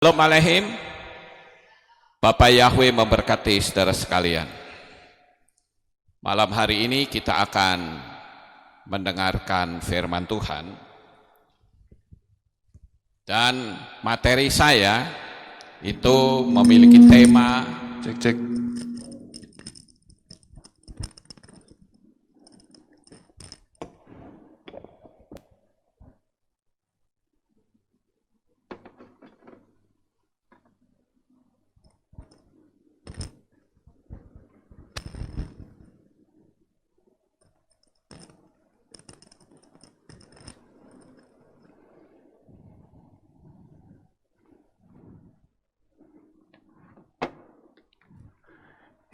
Assalamualaikum. Bapak Yahweh memberkati saudara sekalian. Malam hari ini kita akan mendengarkan firman Tuhan. Dan materi saya itu memiliki tema cek.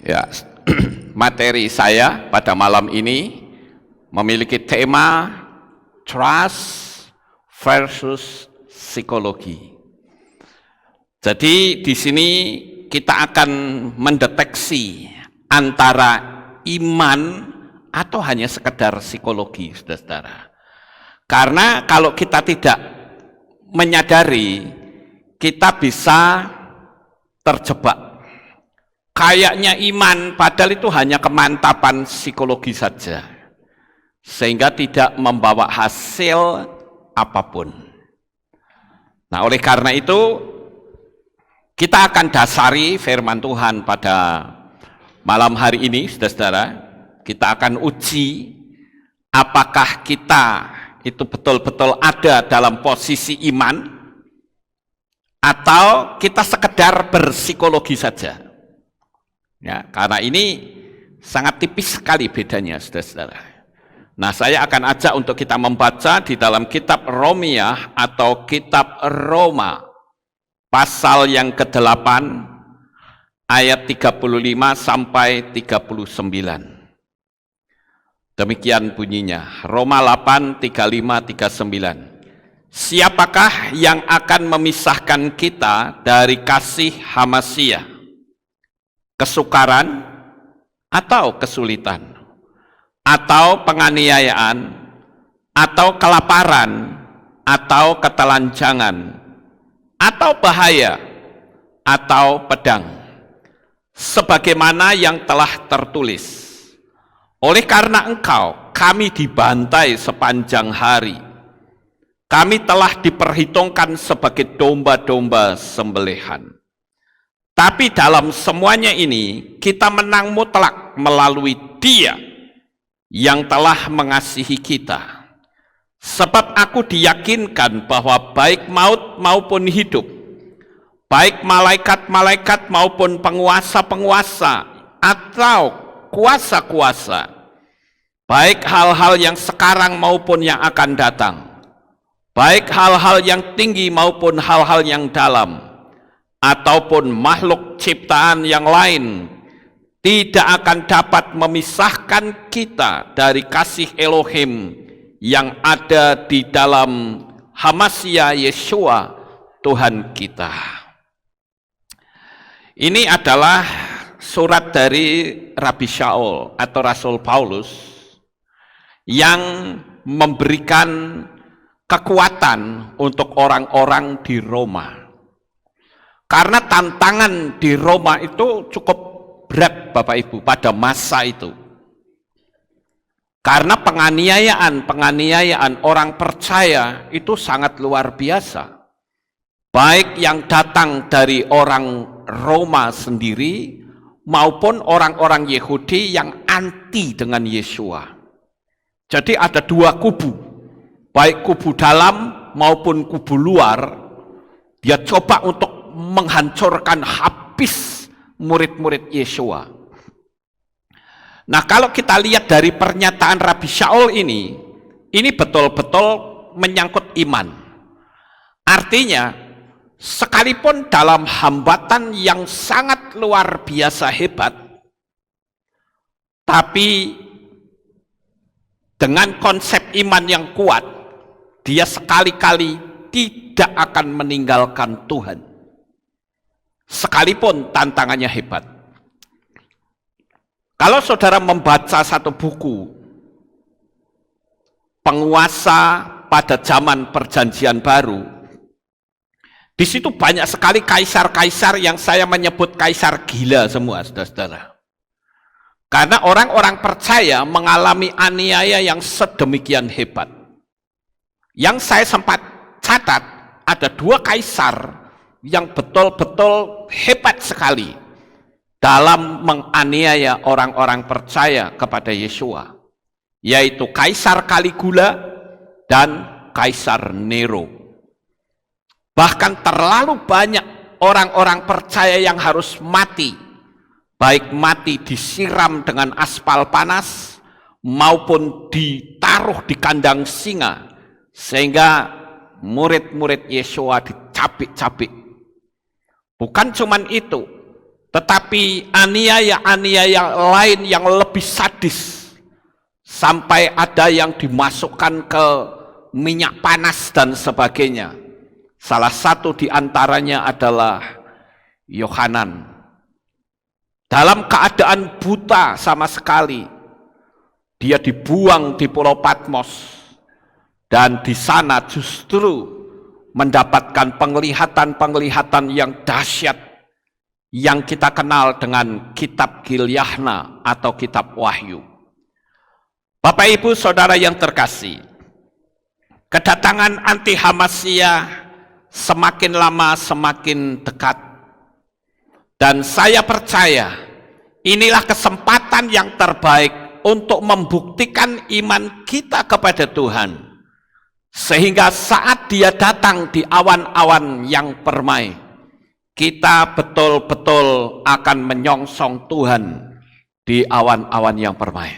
Ya, materi saya pada malam ini memiliki tema trust versus psikologi. Jadi di sini kita akan mendeteksi antara iman atau hanya sekedar psikologi, saudara-saudara. Karena kalau kita tidak menyadari, kita bisa terjebak. Kayaknya iman, padahal itu hanya kemantapan psikologi saja, sehingga tidak membawa hasil apapun. Nah, oleh karena itu, kita akan dasari firman Tuhan pada malam hari ini, saudara-saudara. Kita akan uji apakah kita itu betul-betul ada dalam posisi iman, atau kita sekedar berpsikologi saja. Ya, karena ini sangat tipis sekali bedanya, saudara-saudara. Nah, saya akan ajak untuk kita membaca di dalam kitab Romiah atau kitab Roma, pasal yang ke-8, ayat 35 sampai 39. Demikian bunyinya, Roma 8, 35, 39. Siapakah yang akan memisahkan kita dari kasih Hamasiah? Kesukaran atau kesulitan, atau penganiayaan, atau kelaparan, atau ketelanjangan, atau bahaya, atau pedang, sebagaimana yang telah tertulis, oleh karena engkau kami dibantai sepanjang hari, kami telah diperhitungkan sebagai domba-domba sembelihan. Tapi dalam semuanya ini, kita menang mutlak melalui Dia yang telah mengasihi kita. Sebab aku diyakinkan bahwa baik maut maupun hidup, baik malaikat-malaikat maupun penguasa-penguasa atau kuasa-kuasa, baik hal-hal yang sekarang maupun yang akan datang, baik hal-hal yang tinggi maupun hal-hal yang dalam, ataupun makhluk ciptaan yang lain, tidak akan dapat memisahkan kita dari kasih Elohim yang ada di dalam Hamasiah Yeshua Tuhan kita. Ini adalah surat dari Rabi Shaul atau Rasul Paulus yang memberikan kekuatan untuk orang-orang di Roma. Karena tantangan di Roma itu cukup berat, Bapak Ibu, pada masa itu. Karena penganiayaan orang percaya itu sangat luar biasa. Baik yang datang dari orang Roma sendiri, maupun orang-orang Yahudi yang anti dengan Yesua. Jadi ada dua kubu, baik kubu dalam maupun kubu luar, dia coba untuk menghancurkan habis murid-murid Yeshua. Nah, kalau kita lihat dari pernyataan Rabi Shaul ini betul-betul menyangkut iman. Artinya, sekalipun dalam hambatan yang sangat luar biasa hebat, tapi dengan konsep iman yang kuat, dia sekali-kali tidak akan meninggalkan Tuhan. Sekalipun tantangannya hebat. Kalau saudara membaca satu buku penguasa pada zaman perjanjian baru, Di situ banyak sekali kaisar-kaisar yang saya menyebut kaisar gila semua, saudara-saudara. Karena orang-orang percaya mengalami aniaya yang sedemikian hebat. Yang saya sempat catat, ada 2 kaisar yang betul-betul hebat sekali dalam menganiaya orang-orang percaya kepada Yesua, yaitu Kaisar Caligula dan Kaisar Nero. Bahkan terlalu banyak orang-orang percaya yang harus mati, baik mati disiram dengan aspal panas maupun ditaruh di kandang singa, sehingga murid-murid Yesua dicabik-cabik. Bukan cuman itu, tetapi aniaya-aniaya lain yang lebih sadis, sampai ada yang dimasukkan ke minyak panas dan sebagainya. Salah satu di antaranya adalah Yohanan. Dalam keadaan buta sama sekali, dia dibuang di Pulau Patmos, dan di sana justru mendapatkan penglihatan-penglihatan yang dahsyat yang kita kenal dengan kitab Gilyahna atau kitab Wahyu. Bapak Ibu Saudara yang terkasih, kedatangan anti-Hamasiyah semakin lama semakin dekat, dan saya percaya inilah kesempatan yang terbaik untuk membuktikan iman kita kepada Tuhan, sehingga saat dia datang di awan-awan yang permai, kita betul-betul akan menyongsong Tuhan di awan-awan yang permai.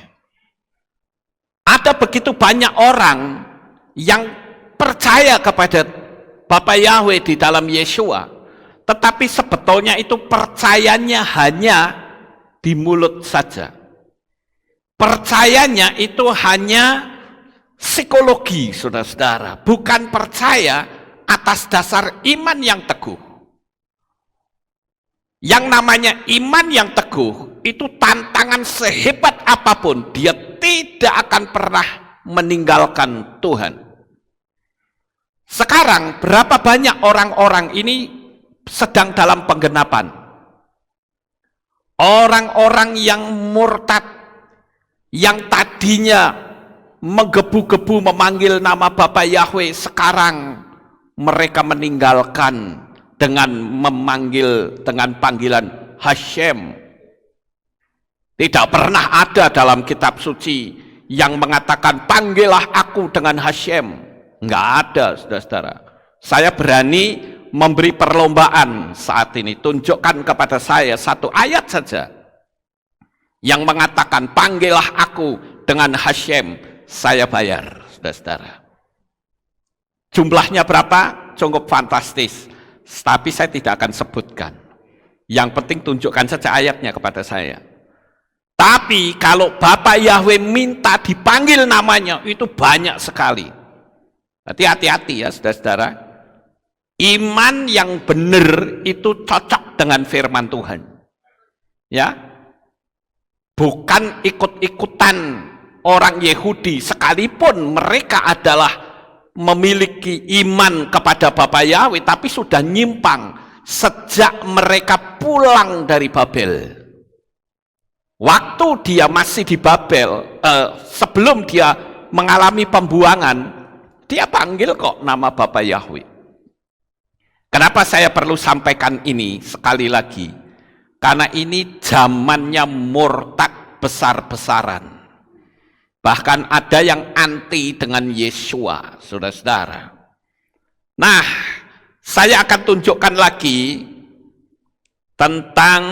Ada begitu banyak orang yang percaya kepada Bapa Yahweh di dalam Yesua, tetapi sebetulnya itu percayanya hanya di mulut saja. Percayanya itu hanya psikologi, saudara-saudara, bukan percaya atas dasar iman yang teguh. Yang namanya iman yang teguh itu tantangan sehebat apapun, dia tidak akan pernah meninggalkan Tuhan. Sekarang berapa banyak orang-orang ini sedang dalam penggenapan? Orang-orang yang murtad, yang tadinya menggebu-gebu memanggil nama Bapa Yahweh, sekarang mereka meninggalkan dengan memanggil dengan panggilan Hashem. Tidak pernah ada dalam kitab suci yang mengatakan panggillah aku dengan Hashem. Enggak ada, saudara-saudara. Saya berani memberi perlombaan saat ini. Tunjukkan kepada saya 1 ayat saja yang mengatakan panggillah aku dengan Hashem, saya bayar, saudara-saudara. Jumlahnya berapa? Cukup fantastis, tapi saya tidak akan sebutkan. Yang penting tunjukkan saja ayatnya kepada saya. Tapi kalau Bapak Yahweh minta dipanggil namanya, itu banyak sekali. Hati-hati ya, saudara-saudara. Iman yang benar itu cocok dengan firman Tuhan. Ya. Bukan ikut-ikutan orang Yahudi, sekalipun mereka adalah memiliki iman kepada Bapa Yahweh, tapi sudah nyimpang sejak mereka pulang dari Babel. Waktu dia masih di Babel, sebelum dia mengalami pembuangan, dia panggil kok nama Bapa Yahweh. Kenapa saya perlu sampaikan ini sekali lagi? Karena ini zamannya murtad besar-besaran. Bahkan ada yang anti dengan Yesua, saudara-saudara. Nah, saya akan tunjukkan lagi tentang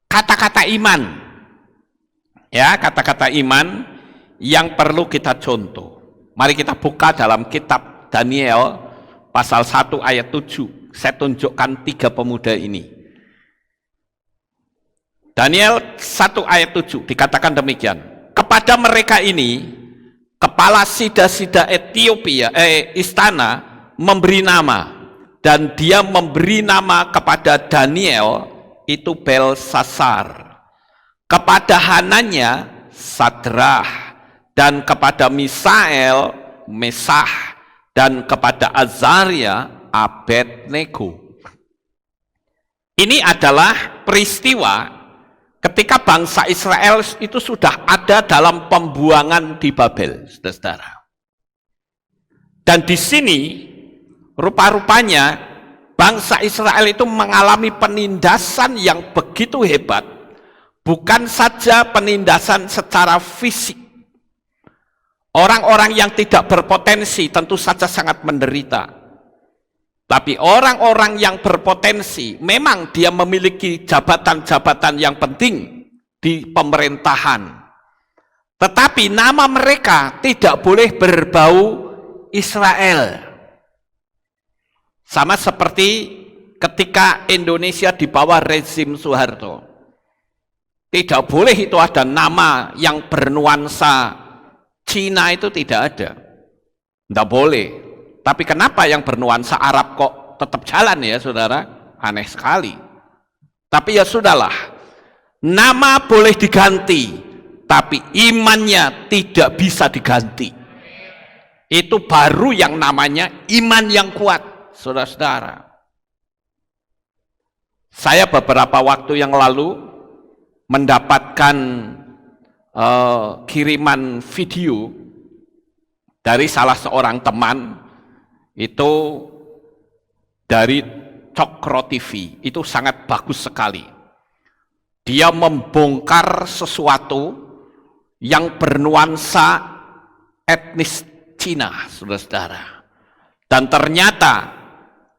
kata-kata iman. Ya, kata-kata iman yang perlu kita contoh. Mari kita buka dalam kitab Daniel pasal 1 ayat 7. Saya tunjukkan 3 pemuda ini. Daniel 1 ayat 7 dikatakan demikian. Kepada mereka ini, kepala sida-sida Ethiopia, istana memberi nama, dan dia memberi nama kepada Daniel itu Belsasar. Kepada Hananya Sadrah, dan kepada Misael, Mesah, dan kepada Azaria, Abednego. Ini adalah peristiwa ketika bangsa Israel itu sudah ada dalam pembuangan di Babel, saudara-saudara. Dan di sini rupa-rupanya bangsa Israel itu mengalami penindasan yang begitu hebat, bukan saja penindasan secara fisik. Orang-orang yang tidak berpotensi tentu saja sangat menderita. Tapi orang-orang yang berpotensi, memang dia memiliki jabatan-jabatan yang penting di pemerintahan. Tetapi nama mereka tidak boleh berbau Israel. Sama seperti ketika Indonesia di bawah rezim Soeharto. Tidak boleh itu ada nama yang bernuansa Cina, itu tidak ada. Tidak boleh. Tapi kenapa yang bernuansa Arab kok tetap jalan ya saudara? Aneh sekali. Tapi ya sudahlah. Nama boleh diganti, tapi imannya tidak bisa diganti. Itu baru yang namanya iman yang kuat, saudara-saudara. Saya beberapa waktu yang lalu mendapatkan kiriman video dari salah seorang teman, itu dari Cokro TV. Itu sangat bagus sekali. Dia membongkar sesuatu yang bernuansa etnis Cina, saudara-saudara. Dan ternyata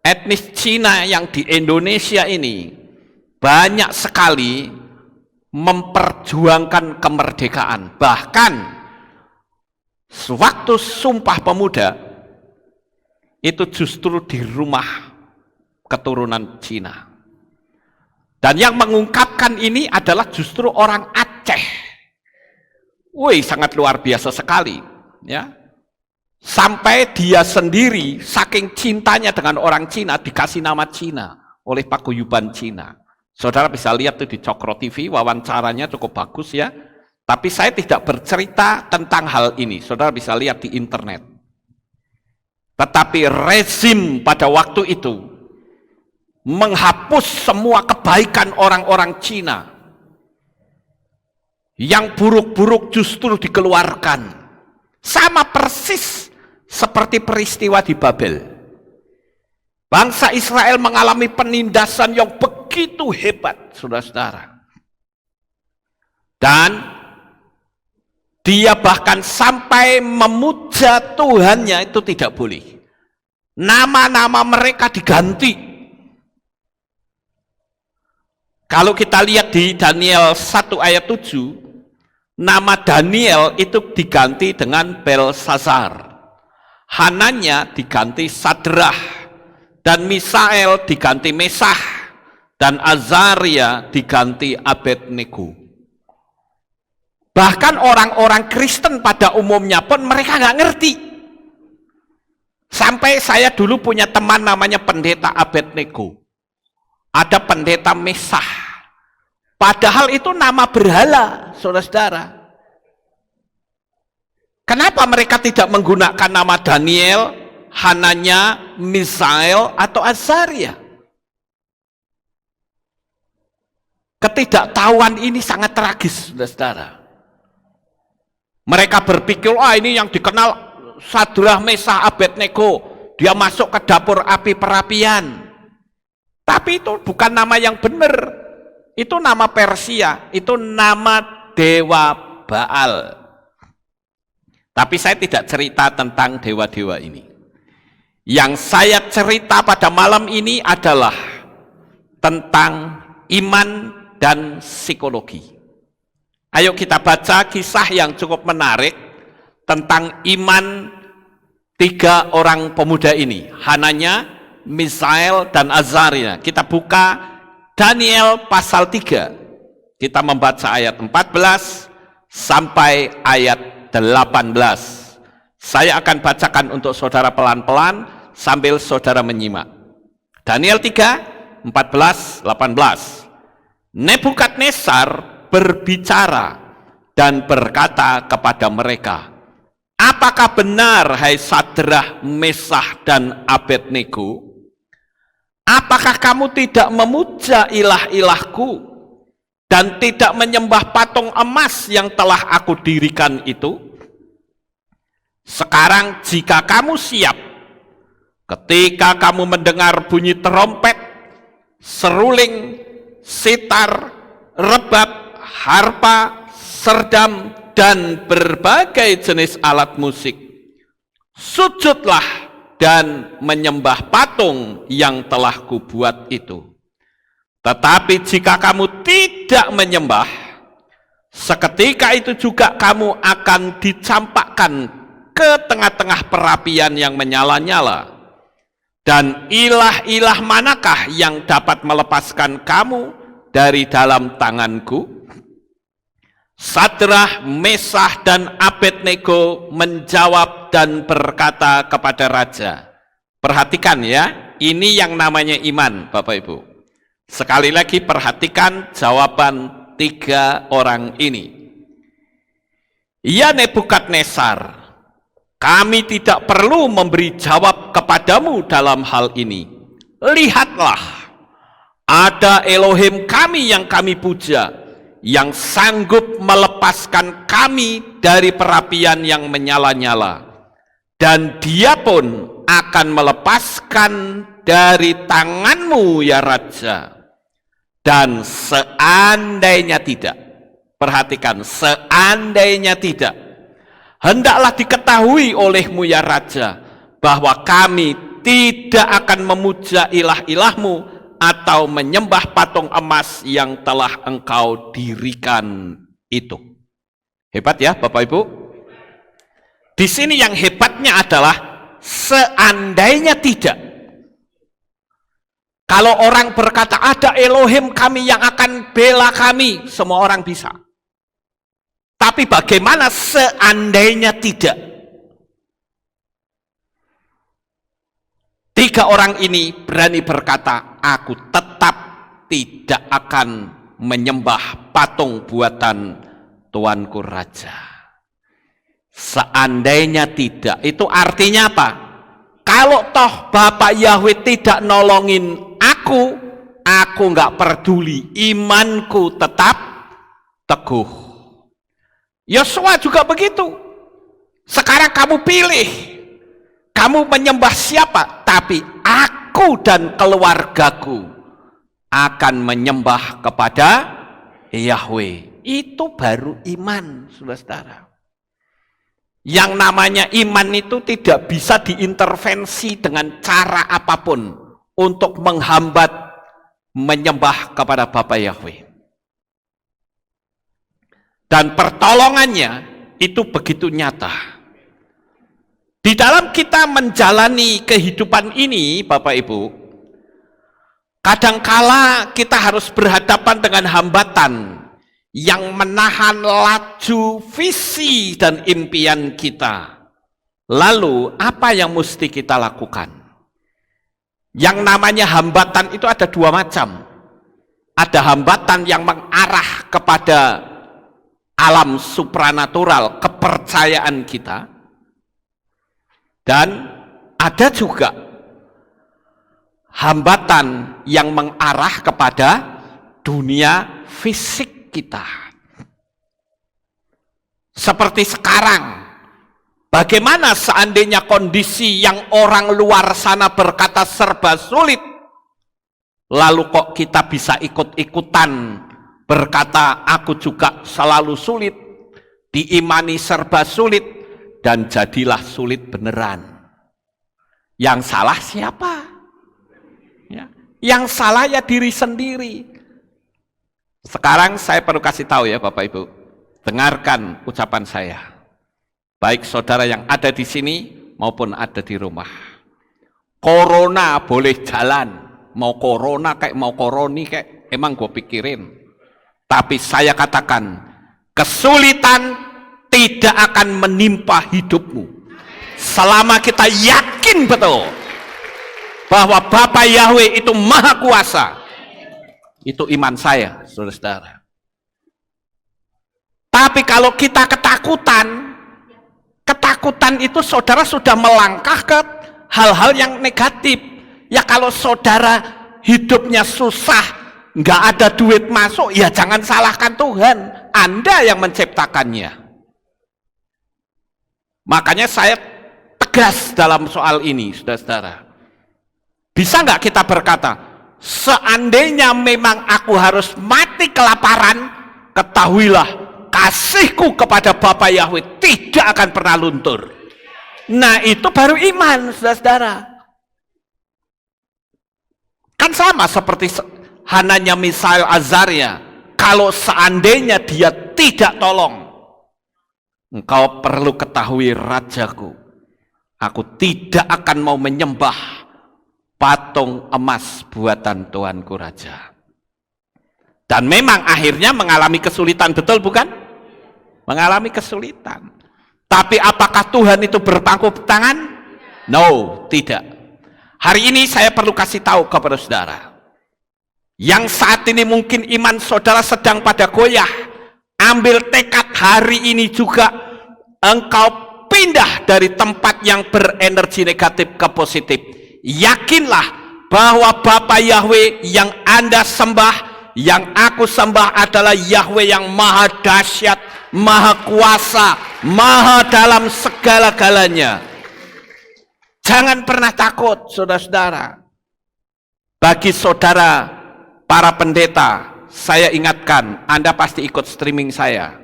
etnis Cina yang di Indonesia ini banyak sekali memperjuangkan kemerdekaan. Bahkan sewaktu Sumpah Pemuda itu justru di rumah keturunan Cina. Dan yang mengungkapkan ini adalah justru orang Aceh. Wih, sangat luar biasa sekali, ya. Sampai dia sendiri saking cintanya dengan orang Cina dikasih nama Cina oleh paguyuban Cina. Saudara bisa lihat tuh di Cokro TV, wawancaranya cukup bagus ya. Tapi saya tidak bercerita tentang hal ini. Saudara bisa lihat di internet. Tetapi rezim pada waktu itu menghapus semua kebaikan orang-orang Cina. Yang buruk-buruk justru dikeluarkan. Sama persis seperti peristiwa di Babel. Bangsa Israel mengalami penindasan yang begitu hebat, saudara-saudara. Dan dia bahkan sampai memuja Tuhannya itu tidak boleh. Nama-nama mereka diganti. Kalau kita lihat di Daniel 1 ayat 7, nama Daniel itu diganti dengan Belsazar. Hananya diganti Sadrah, dan Misael diganti Mesah, dan Azaria diganti Abednego. Bahkan orang-orang Kristen pada umumnya pun mereka nggak ngerti. Sampai saya dulu punya teman namanya pendeta Abednego. Ada pendeta Mesah. Padahal itu nama berhala, saudara-saudara. Kenapa mereka tidak menggunakan nama Daniel, Hananya, Misael, atau Azaria? Ketidaktahuan ini sangat tragis, saudara-saudara. Mereka berpikir, ini yang dikenal Sadrah, Mesah, Abednego. Dia masuk ke dapur api perapian. Tapi itu bukan nama yang benar. Itu nama Persia, itu nama dewa Baal. Tapi saya tidak cerita tentang dewa-dewa ini. Yang saya cerita pada malam ini adalah tentang iman dan psikologi. Ayo kita baca kisah yang cukup menarik tentang iman 3 orang pemuda ini. Hananya, Misael, dan Azaria. Kita buka Daniel pasal 3. Kita membaca ayat 14 sampai ayat 18. Saya akan bacakan untuk saudara pelan-pelan sambil saudara menyimak. Daniel 3, 14, 18. Nebukadnezar berbicara dan berkata kepada mereka, apakah benar, hai Sadrah, Mesah, dan Abednego, Apakah kamu tidak memuja ilah-ilahku dan tidak menyembah patung emas yang telah aku dirikan itu? Sekarang jika kamu siap, ketika kamu mendengar bunyi terompet, seruling, sitar, rebab, harpa, serdam, dan berbagai jenis alat musik, sujudlah dan menyembah patung yang telah kubuat itu. Tetapi jika kamu tidak menyembah, seketika itu juga kamu akan dicampakkan ke tengah-tengah perapian yang menyala-nyala. Dan ilah-ilah manakah yang dapat melepaskan kamu dari dalam tanganku? Sadrah, Mesah, dan Abednego menjawab dan berkata kepada raja. Perhatikan ya, ini yang namanya iman, Bapak Ibu. Sekali lagi perhatikan jawaban 3 orang ini. Ya Nebukadnezar, kami tidak perlu memberi jawab kepadamu dalam hal ini. Lihatlah, ada Elohim kami yang kami puja, yang sanggup melepaskan kami dari perapian yang menyala-nyala. Dan dia pun akan melepaskan dari tanganmu ya Raja. Dan seandainya tidak, perhatikan, seandainya tidak, hendaklah diketahui olehmu ya Raja, bahwa kami tidak akan memuja ilah-ilahmu atau menyembah patung emas yang telah engkau dirikan itu. Hebat ya Bapak Ibu? Di sini yang hebatnya adalah seandainya tidak. Kalau orang berkata ada Elohim kami yang akan bela kami, semua orang bisa. Tapi bagaimana seandainya tidak? 3 orang ini berani berkata, aku tetap tidak akan menyembah patung buatan tuanku raja. Seandainya tidak, itu artinya apa? Kalau toh Bapak Yahweh tidak nolongin aku nggak peduli, imanku tetap teguh. Yosua juga begitu. Sekarang kamu pilih, kamu menyembah siapa? Tapi aku dan keluargaku akan menyembah kepada Yahweh. Itu baru iman, saudara-saudara. Yang namanya iman itu tidak bisa diintervensi dengan cara apapun untuk menghambat menyembah kepada Bapa Yahweh. Dan pertolongannya itu begitu nyata. Di dalam kita menjalani kehidupan ini, Bapak Ibu, kadangkala kita harus berhadapan dengan hambatan yang menahan laju visi dan impian kita. Lalu, apa yang mesti kita lakukan? Yang namanya hambatan itu ada 2 macam. Ada hambatan yang mengarah kepada alam supranatural, kepercayaan kita. Dan ada juga hambatan yang mengarah kepada dunia fisik kita. Seperti sekarang, bagaimana seandainya kondisi yang orang luar sana berkata serba sulit, lalu kok kita bisa ikut-ikutan berkata aku juga selalu sulit, diimani serba sulit, dan jadilah sulit beneran. Yang salah siapa? Ya. Yang salah ya diri sendiri. Sekarang saya perlu kasih tahu ya Bapak Ibu, dengarkan ucapan saya. Baik saudara yang ada di sini maupun ada di rumah. Corona boleh jalan, mau corona kayak mau koroni kayak, emang gue pikirin. Tapi saya katakan, kesulitan tidak akan menimpa hidupmu selama kita yakin betul bahwa Bapa Yahweh itu maha kuasa. Itu iman saya, saudara-saudara. Tapi kalau kita ketakutan itu saudara sudah melangkah ke hal-hal yang negatif. Ya kalau saudara hidupnya susah, nggak ada duit masuk, ya jangan salahkan Tuhan. Anda yang menciptakannya. Makanya saya tegas dalam soal ini, saudara-saudara. Bisa nggak kita berkata, seandainya memang aku harus mati kelaparan, ketahuilah kasihku kepada Bapa Yahweh tidak akan pernah luntur. Nah, itu baru iman, saudara-saudara. Kan sama seperti Hananya, Misael, Azaria. Kalau seandainya dia tidak tolong, engkau perlu ketahui rajaku, aku tidak akan mau menyembah patung emas buatan Tuanku Raja. Dan memang akhirnya mengalami kesulitan, betul bukan? Mengalami kesulitan. Tapi apakah Tuhan itu berpangku tangan? No, tidak. Hari ini saya perlu kasih tahu kepada saudara, yang saat ini mungkin iman saudara sedang pada goyah, ambil tekad hari ini juga engkau pindah dari tempat yang berenergi negatif ke positif. Yakinlah bahwa Bapa Yahweh yang Anda sembah, yang aku sembah adalah Yahweh yang maha dahsyat, maha kuasa, maha dalam segala-galanya. Jangan pernah takut, saudara-saudara. Bagi saudara para pendeta, saya ingatkan, Anda pasti ikut streaming saya.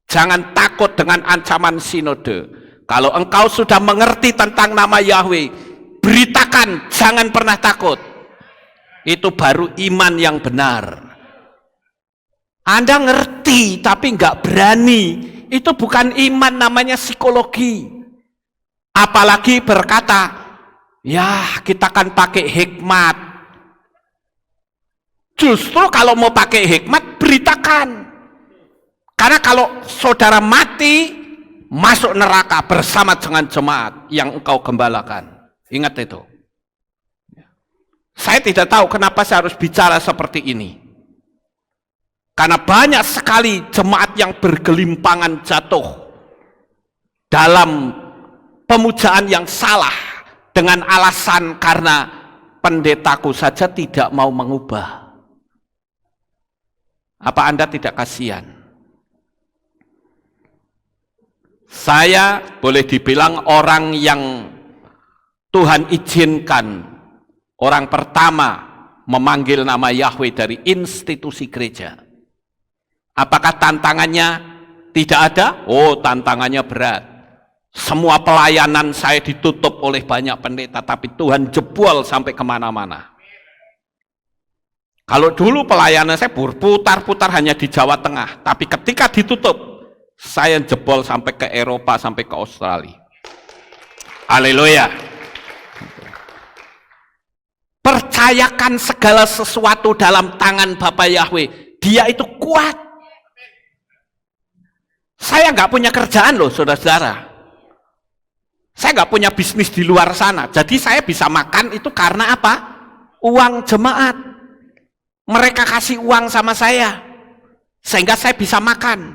Jangan takut dengan ancaman sinode. Kalau engkau sudah mengerti tentang nama Yahweh, beritakan, jangan pernah takut. Itu baru iman yang benar. Anda ngerti tapi nggak berani, itu bukan iman, namanya psikologi. Apalagi berkata, ya kita kan pakai hikmat. Justru kalau mau pakai hikmat, beritakan. Karena kalau saudara mati, masuk neraka bersama dengan jemaat yang engkau gembalakan. Ingat itu. Saya tidak tahu kenapa saya harus bicara seperti ini. Karena banyak sekali jemaat yang bergelimpangan jatuh dalam pemujaan yang salah dengan alasan karena pendetaku saja tidak mau mengubah. Apa Anda tidak kasihan? Saya boleh dibilang orang yang Tuhan izinkan orang pertama memanggil nama Yahweh dari institusi gereja. Apakah tantangannya tidak ada? Oh, tantangannya berat. Semua pelayanan saya ditutup oleh banyak pendeta, tapi Tuhan jebol sampai kemana-mana. Kalau dulu pelayanan saya berputar-putar hanya di Jawa Tengah, tapi ketika ditutup, saya jebol sampai ke Eropa, sampai ke Australia. Haleluya. Percayakan segala sesuatu dalam tangan Bapa Yahweh. Dia itu kuat. Saya nggak punya kerjaan loh, saudara-saudara. Saya nggak punya bisnis di luar sana. Jadi saya bisa makan itu karena apa? Uang jemaat. Mereka kasih uang sama saya. Sehingga saya bisa makan.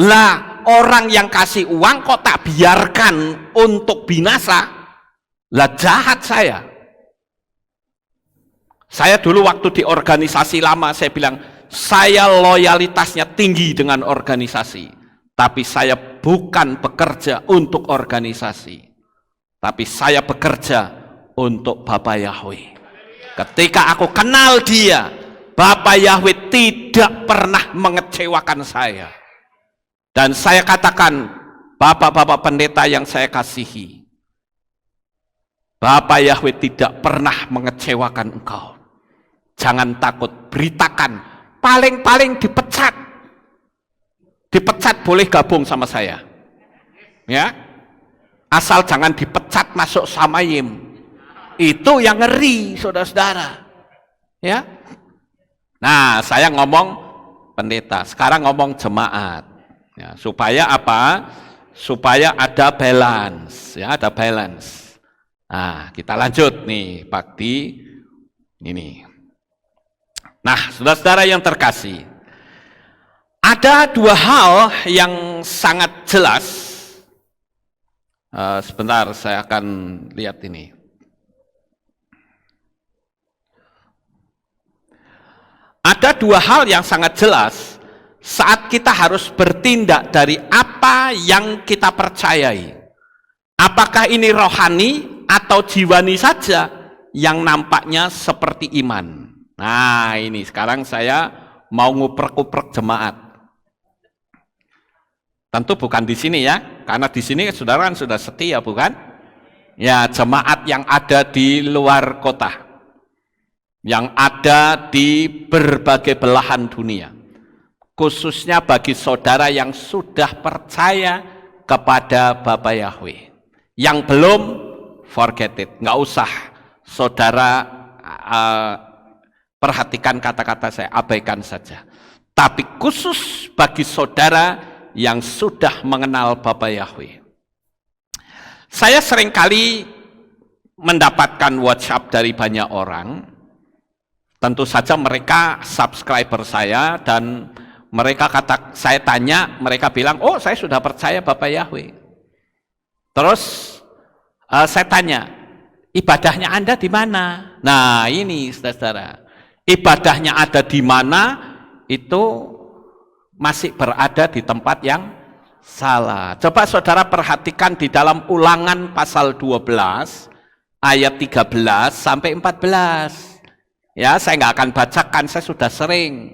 Lah, orang yang kasih uang kok tak biarkan untuk binasa? Lah, jahat saya. Saya dulu waktu di organisasi lama, saya bilang, saya loyalitasnya tinggi dengan organisasi. Tapi saya bukan bekerja untuk organisasi. Tapi saya bekerja untuk Bapa Yahweh. Ketika aku kenal dia, Bapa Yahweh tidak pernah mengecewakan saya. Dan saya katakan, Bapak-bapak pendeta yang saya kasihi, Bapa Yahweh tidak pernah mengecewakan engkau. Jangan takut, beritakan. Paling-paling dipecat. Dipecat boleh gabung sama saya. Ya. Asal jangan dipecat masuk Samayim. Itu yang ngeri, saudara-saudara. Ya. Nah, saya ngomong pendeta, sekarang ngomong jemaat. Ya, supaya apa? Supaya ada balance, ya, ada balance. Nah, kita lanjut nih, Bakti. Ini. Nah, saudara-saudara yang terkasih, ada dua hal yang sangat jelas. Sebentar, saya akan lihat ini. Ada dua hal yang sangat jelas saat kita harus bertindak dari apa yang kita percayai. Apakah ini rohani atau jiwani saja yang nampaknya seperti iman. Nah, ini sekarang saya mau nguprek-uprek jemaat. Tentu bukan di sini ya, karena di sini saudara kan sudah setia, bukan? Ya, jemaat yang ada di luar kota, yang ada di berbagai belahan dunia, khususnya bagi saudara yang sudah percaya kepada Bapa Yahweh. Yang belum, forget it, nggak usah saudara perhatikan kata-kata saya, abaikan saja. Tapi khusus bagi saudara yang sudah mengenal Bapa Yahweh. Saya seringkali mendapatkan WhatsApp dari banyak orang. Tentu saja mereka subscriber saya dan mereka saya tanya, mereka bilang, oh saya sudah percaya Bapa Yahweh. Terus saya tanya, ibadahnya Anda di mana? Nah ini saudara, ibadahnya ada di mana itu masih berada di tempat yang salah. Coba saudara perhatikan di dalam Ulangan pasal 12 ayat 13 sampai 14. Ya, saya nggak akan bacakan, saya sudah sering.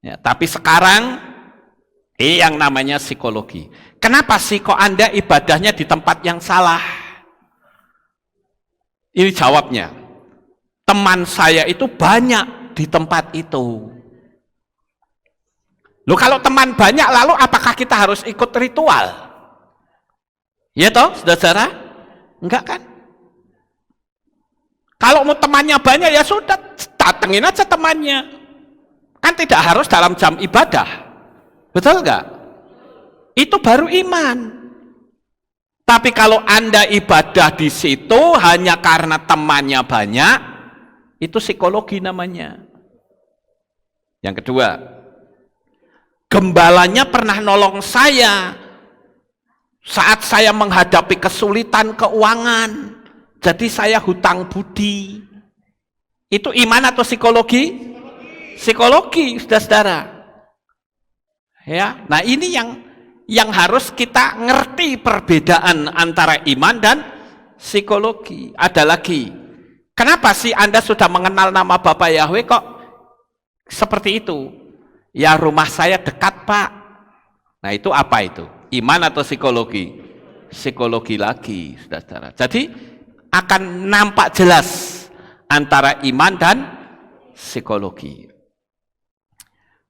Ya, tapi sekarang ini yang namanya psikologi. Kenapa sih kok Anda ibadahnya di tempat yang salah? Ini jawabnya. Teman saya itu banyak di tempat itu. Loh, kalau teman banyak, lalu apakah kita harus ikut ritual? Ya toh, saudara? Enggak kan? Kalau mau temannya banyak, ya sudah, datengin aja temannya. Kan tidak harus dalam jam ibadah. Betul enggak? Itu baru iman. Tapi kalau Anda ibadah di situ hanya karena temannya banyak, itu psikologi namanya. Yang kedua, gembalanya pernah nolong saya saat saya menghadapi kesulitan keuangan. Jadi saya hutang budi. Itu iman atau psikologi? Psikologi, saudara-saudara. Ya, nah ini yang harus kita ngerti perbedaan antara iman dan psikologi. Ada lagi. Kenapa sih Anda sudah mengenal nama Bapa Yahweh kok seperti itu? Ya rumah saya dekat Pak. Nah itu apa itu? Iman atau psikologi? Psikologi lagi, saudara-saudara. Jadi akan nampak jelas antara iman dan psikologi.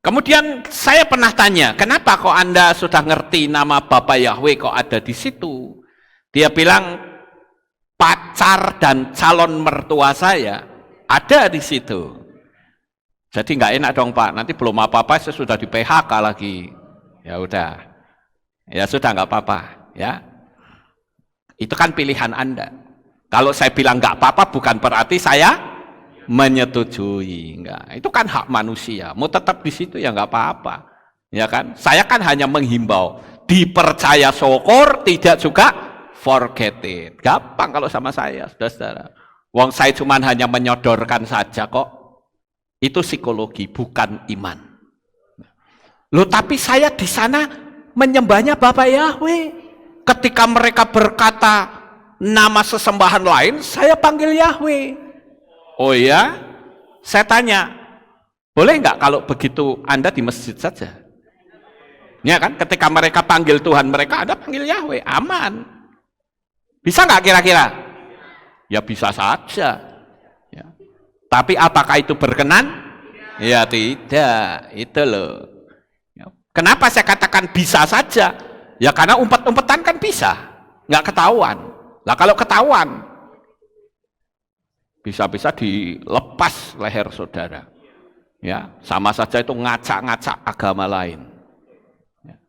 Kemudian saya pernah tanya, kenapa kok Anda sudah ngerti nama Bapa Yahweh kok ada di situ? Dia bilang, pacar dan calon mertua saya ada di situ. Jadi nggak enak dong Pak, nanti belum apa-apa saya sudah di PHK lagi. Ya udah, ya sudah nggak apa-apa, ya. Itu kan pilihan Anda. Kalau saya bilang nggak apa-apa bukan berarti saya menyetujui, enggak. Itu kan hak manusia. Mau tetap di situ ya nggak apa-apa, ya kan? Saya kan hanya menghimbau, dipercaya syukur, tidak juga forget it. Gampang kalau sama saya, saudara-saudara. Wong saya cuma hanya menyodorkan saja kok. Itu psikologi, bukan iman. Loh, tapi saya di sana menyembahnya Bapa Yahweh. Ketika mereka berkata nama sesembahan lain, saya panggil Yahweh. Oh ya? Saya tanya, boleh nggak kalau begitu Anda di masjid saja? Ya kan? Ketika mereka panggil Tuhan mereka, Anda panggil Yahweh, aman. Bisa nggak kira-kira? Ya bisa saja. Ya. Tapi apakah itu berkenan? Ya tidak, itu loh. Ya. Kenapa saya katakan bisa saja? Ya karena umpet-umpetan kan bisa, nggak ketahuan. Lah kalau ketahuan, bisa-bisa dilepas leher saudara. Ya, sama saja itu ngacak-ngacak agama lain. Ya.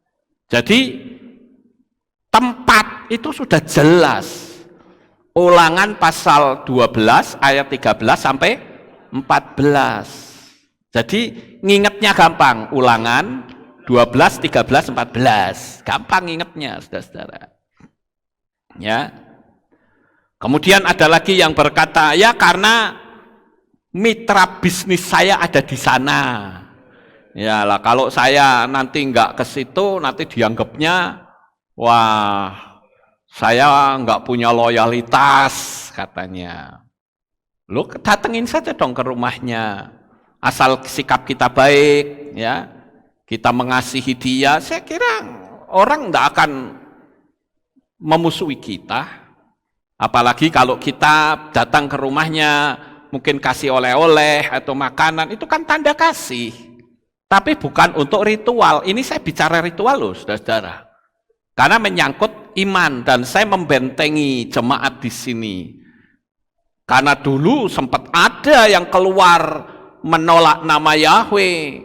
Jadi tempat itu sudah jelas. Ulangan pasal 12 ayat 13 sampai 14. Jadi ngingetnya gampang. Ulangan 12, 13, 14. Gampang ngingetnya, saudara-saudara. Ya. Kemudian ada lagi yang berkata, ya karena mitra bisnis saya ada di sana. Ya lah, kalau saya nanti nggak ke situ, nanti dianggapnya, wah, saya nggak punya loyalitas, katanya. Lu datengin saja dong ke rumahnya. Asal sikap kita baik, ya, kita mengasihi dia, saya kira orang nggak akan memusuhi kita. Apalagi kalau kita datang ke rumahnya, mungkin kasih oleh-oleh atau makanan, itu kan tanda kasih. Tapi bukan untuk ritual. Ini saya bicara ritual loh, saudara-saudara. Karena menyangkut iman, dan saya membentengi jemaat di sini. Karena dulu sempat ada yang keluar menolak nama Yahweh,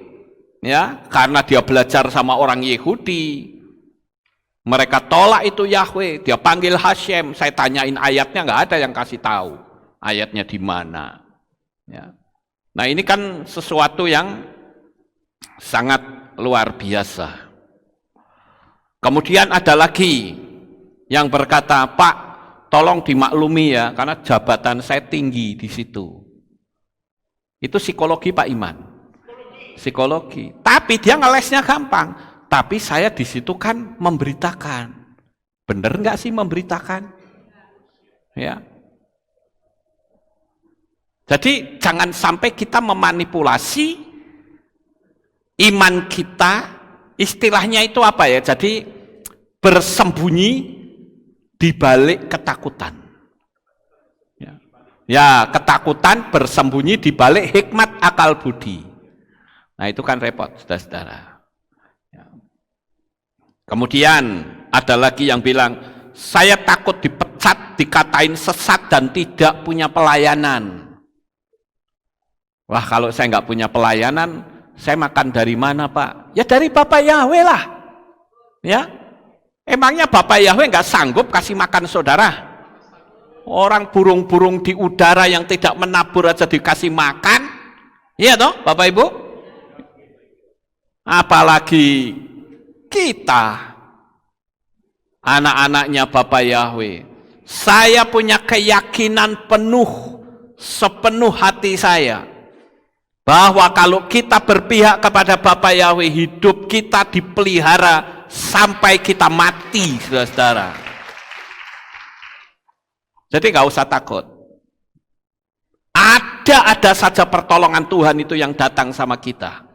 ya, karena dia belajar sama orang Yahudi. Mereka tolak itu Yahweh, dia panggil Hashem. Saya tanyain ayatnya, nggak ada yang kasih tahu ayatnya di mana. Ya. Nah, ini kan sesuatu yang sangat luar biasa. Kemudian ada lagi yang berkata, Pak, tolong dimaklumi ya, karena jabatan saya tinggi di situ. Itu psikologi Pak Iman. Psikologi. Tapi dia ngelesnya gampang. Tapi saya di situ kan memberitakan. Bener nggak sih memberitakan? Ya. Jadi jangan sampai kita memanipulasi iman kita. Istilahnya itu apa ya? Jadi bersembunyi di balik ketakutan. Ya, ketakutan bersembunyi di balik hikmat akal budi. Nah, itu kan repot, saudara-saudara. Ya. Kemudian ada lagi yang bilang, saya takut dipecat, dikatain sesat dan tidak punya pelayanan. Wah, kalau saya nggak punya pelayanan, saya makan dari mana, Pak? Ya dari Bapak Yahweh lah. Ya, emangnya Bapak Yahweh nggak sanggup kasih makan saudara? Orang burung-burung di udara yang tidak menabur aja dikasih makan, iya toh Bapak Ibu? Apalagi kita, anak-anaknya Bapak Yahweh. Saya punya keyakinan penuh, sepenuh hati saya, bahwa kalau kita berpihak kepada Bapak Yahweh, hidup kita dipelihara sampai kita mati, saudara-saudara. Jadi nggak usah takut. Ada saja pertolongan Tuhan itu yang datang sama kita.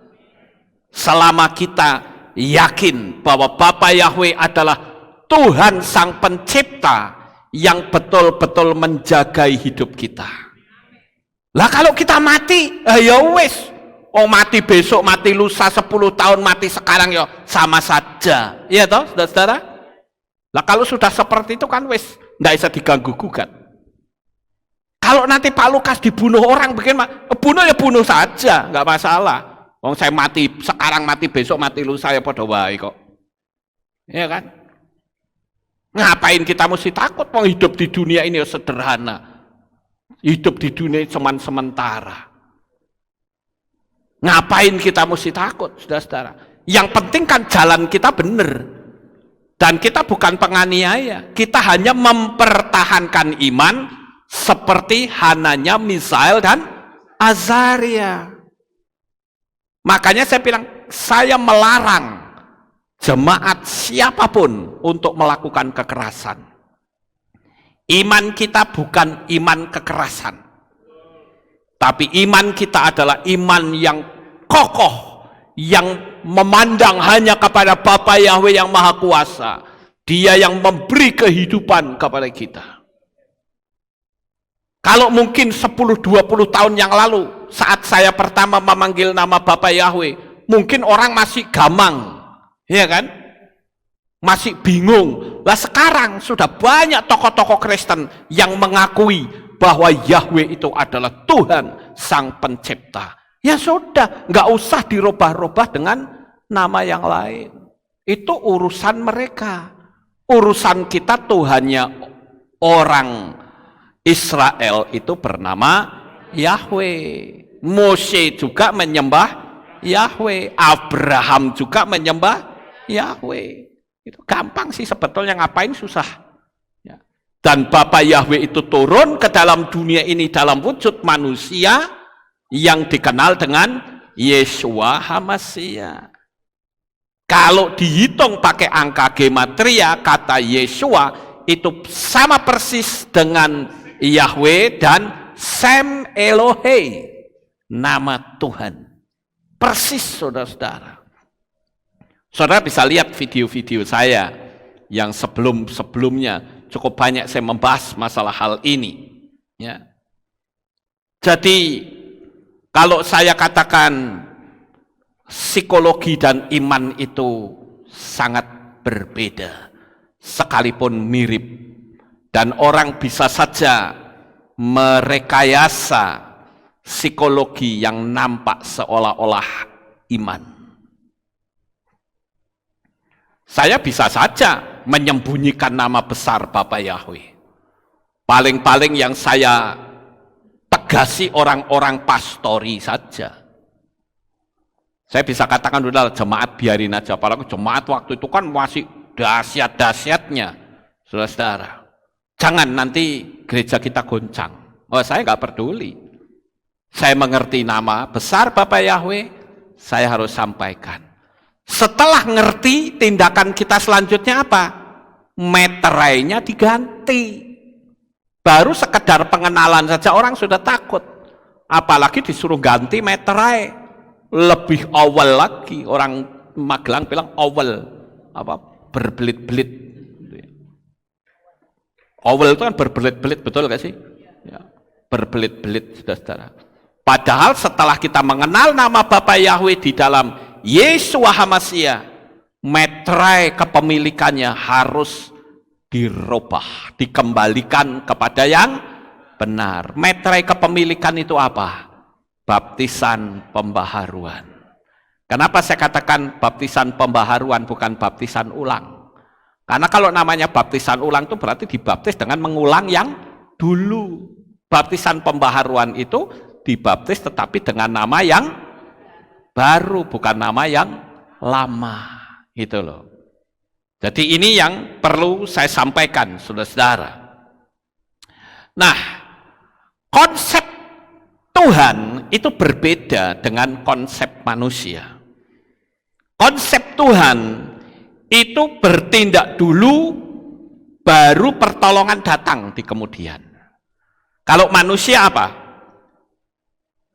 Selama kita yakin bahwa Bapa Yahweh adalah Tuhan Sang Pencipta yang betul-betul menjaga hidup kita. Lah kalau kita mati, ya wis. Oh mati besok, mati lusa, 10 tahun, mati sekarang ya sama saja. Iya toh, saudara-saudara? Lah kalau sudah seperti itu kan wis nggak bisa diganggu gugat. Kalau nanti Pak Lukas dibunuh orang, bagaimana? Bunuh ya bunuh saja, nggak masalah. Wong saya mati sekarang, mati besok, mati lusa ya padha wae kok. Iya kan? Ngapain kita mesti takut? Wong hidup di dunia ini sederhana. Hidup di dunia cuma sementara. Ngapain kita mesti takut, saudara-saudara? Yang penting kan jalan kita benar. Dan kita bukan penganiaya, kita hanya mempertahankan iman seperti Hananya, Misael, dan Azaria. Makanya saya bilang, saya melarang jemaat siapapun untuk melakukan kekerasan. Iman kita bukan iman kekerasan. Tapi iman kita adalah iman yang kokoh, yang memandang hanya kepada Bapa Yahweh yang Maha Kuasa. Dia yang memberi kehidupan kepada kita. Kalau mungkin 10-20 tahun yang lalu, saat saya pertama memanggil nama Bapa Yahweh, mungkin orang masih gamang, ya kan? Masih bingung. Lah sekarang sudah banyak tokoh-tokoh Kristen yang mengakui bahwa Yahweh itu adalah Tuhan Sang Pencipta. Ya sudah, nggak usah dirubah-rubah dengan nama yang lain. Itu urusan mereka. Urusan kita Tuhannya orang Israel itu bernama Yahweh. Mose juga menyembah Yahweh. Abraham juga menyembah Yahweh. Itu gampang sih sebetulnya, ngapain susah. Ya. Dan Bapa Yahweh itu turun ke dalam dunia ini dalam wujud manusia yang dikenal dengan Yeshua HaMashiach. Kalau dihitung pakai angka gematria, kata Yeshua itu sama persis dengan Yahweh dan Sem Elohe, nama Tuhan. Persis, saudara-saudara. Saudara bisa lihat video-video saya yang sebelum-sebelumnya cukup banyak saya membahas masalah hal ini. Ya. Jadi kalau saya katakan psikologi dan iman itu sangat berbeda, sekalipun mirip, dan orang bisa saja merekayasa psikologi yang nampak seolah-olah iman. Saya bisa saja menyembunyikan nama besar Bapa Yahweh. Paling-paling yang saya tegasi orang-orang pastori saja. Saya bisa katakan udah jemaat biarin aja, apalagi jemaat waktu itu kan masih dahsyat-dahsyatnya, saudara-saudara. Jangan nanti gereja kita goncang. Oh, saya nggak peduli. Saya mengerti nama besar Bapa Yahweh, saya harus sampaikan. Setelah ngerti, tindakan kita selanjutnya apa? Meterainya diganti. Baru sekedar pengenalan saja orang sudah takut. Apalagi disuruh ganti meterai. Lebih awal lagi, orang Magelang bilang awal, berbelit-belit. Awal itu kan berbelit-belit, betul gak sih? Ya, berbelit-belit, saudara-saudara. Padahal setelah kita mengenal nama Bapa Yahweh di dalam Yeshua HaMashiach, meterai kepemilikannya harus dirubah, dikembalikan kepada yang benar. Meterai kepemilikan itu apa? Baptisan pembaharuan. Kenapa saya katakan baptisan pembaharuan bukan baptisan ulang? Karena kalau namanya baptisan ulang itu berarti dibaptis dengan mengulang yang dulu. Baptisan pembaharuan itu dibaptis tetapi dengan nama yang baru, bukan nama yang lama. Gitu loh. Jadi ini yang perlu saya sampaikan, saudara-saudara. Nah, konsep Tuhan itu berbeda dengan konsep manusia. Konsep Tuhan itu bertindak dulu, baru pertolongan datang di kemudian. Kalau manusia apa?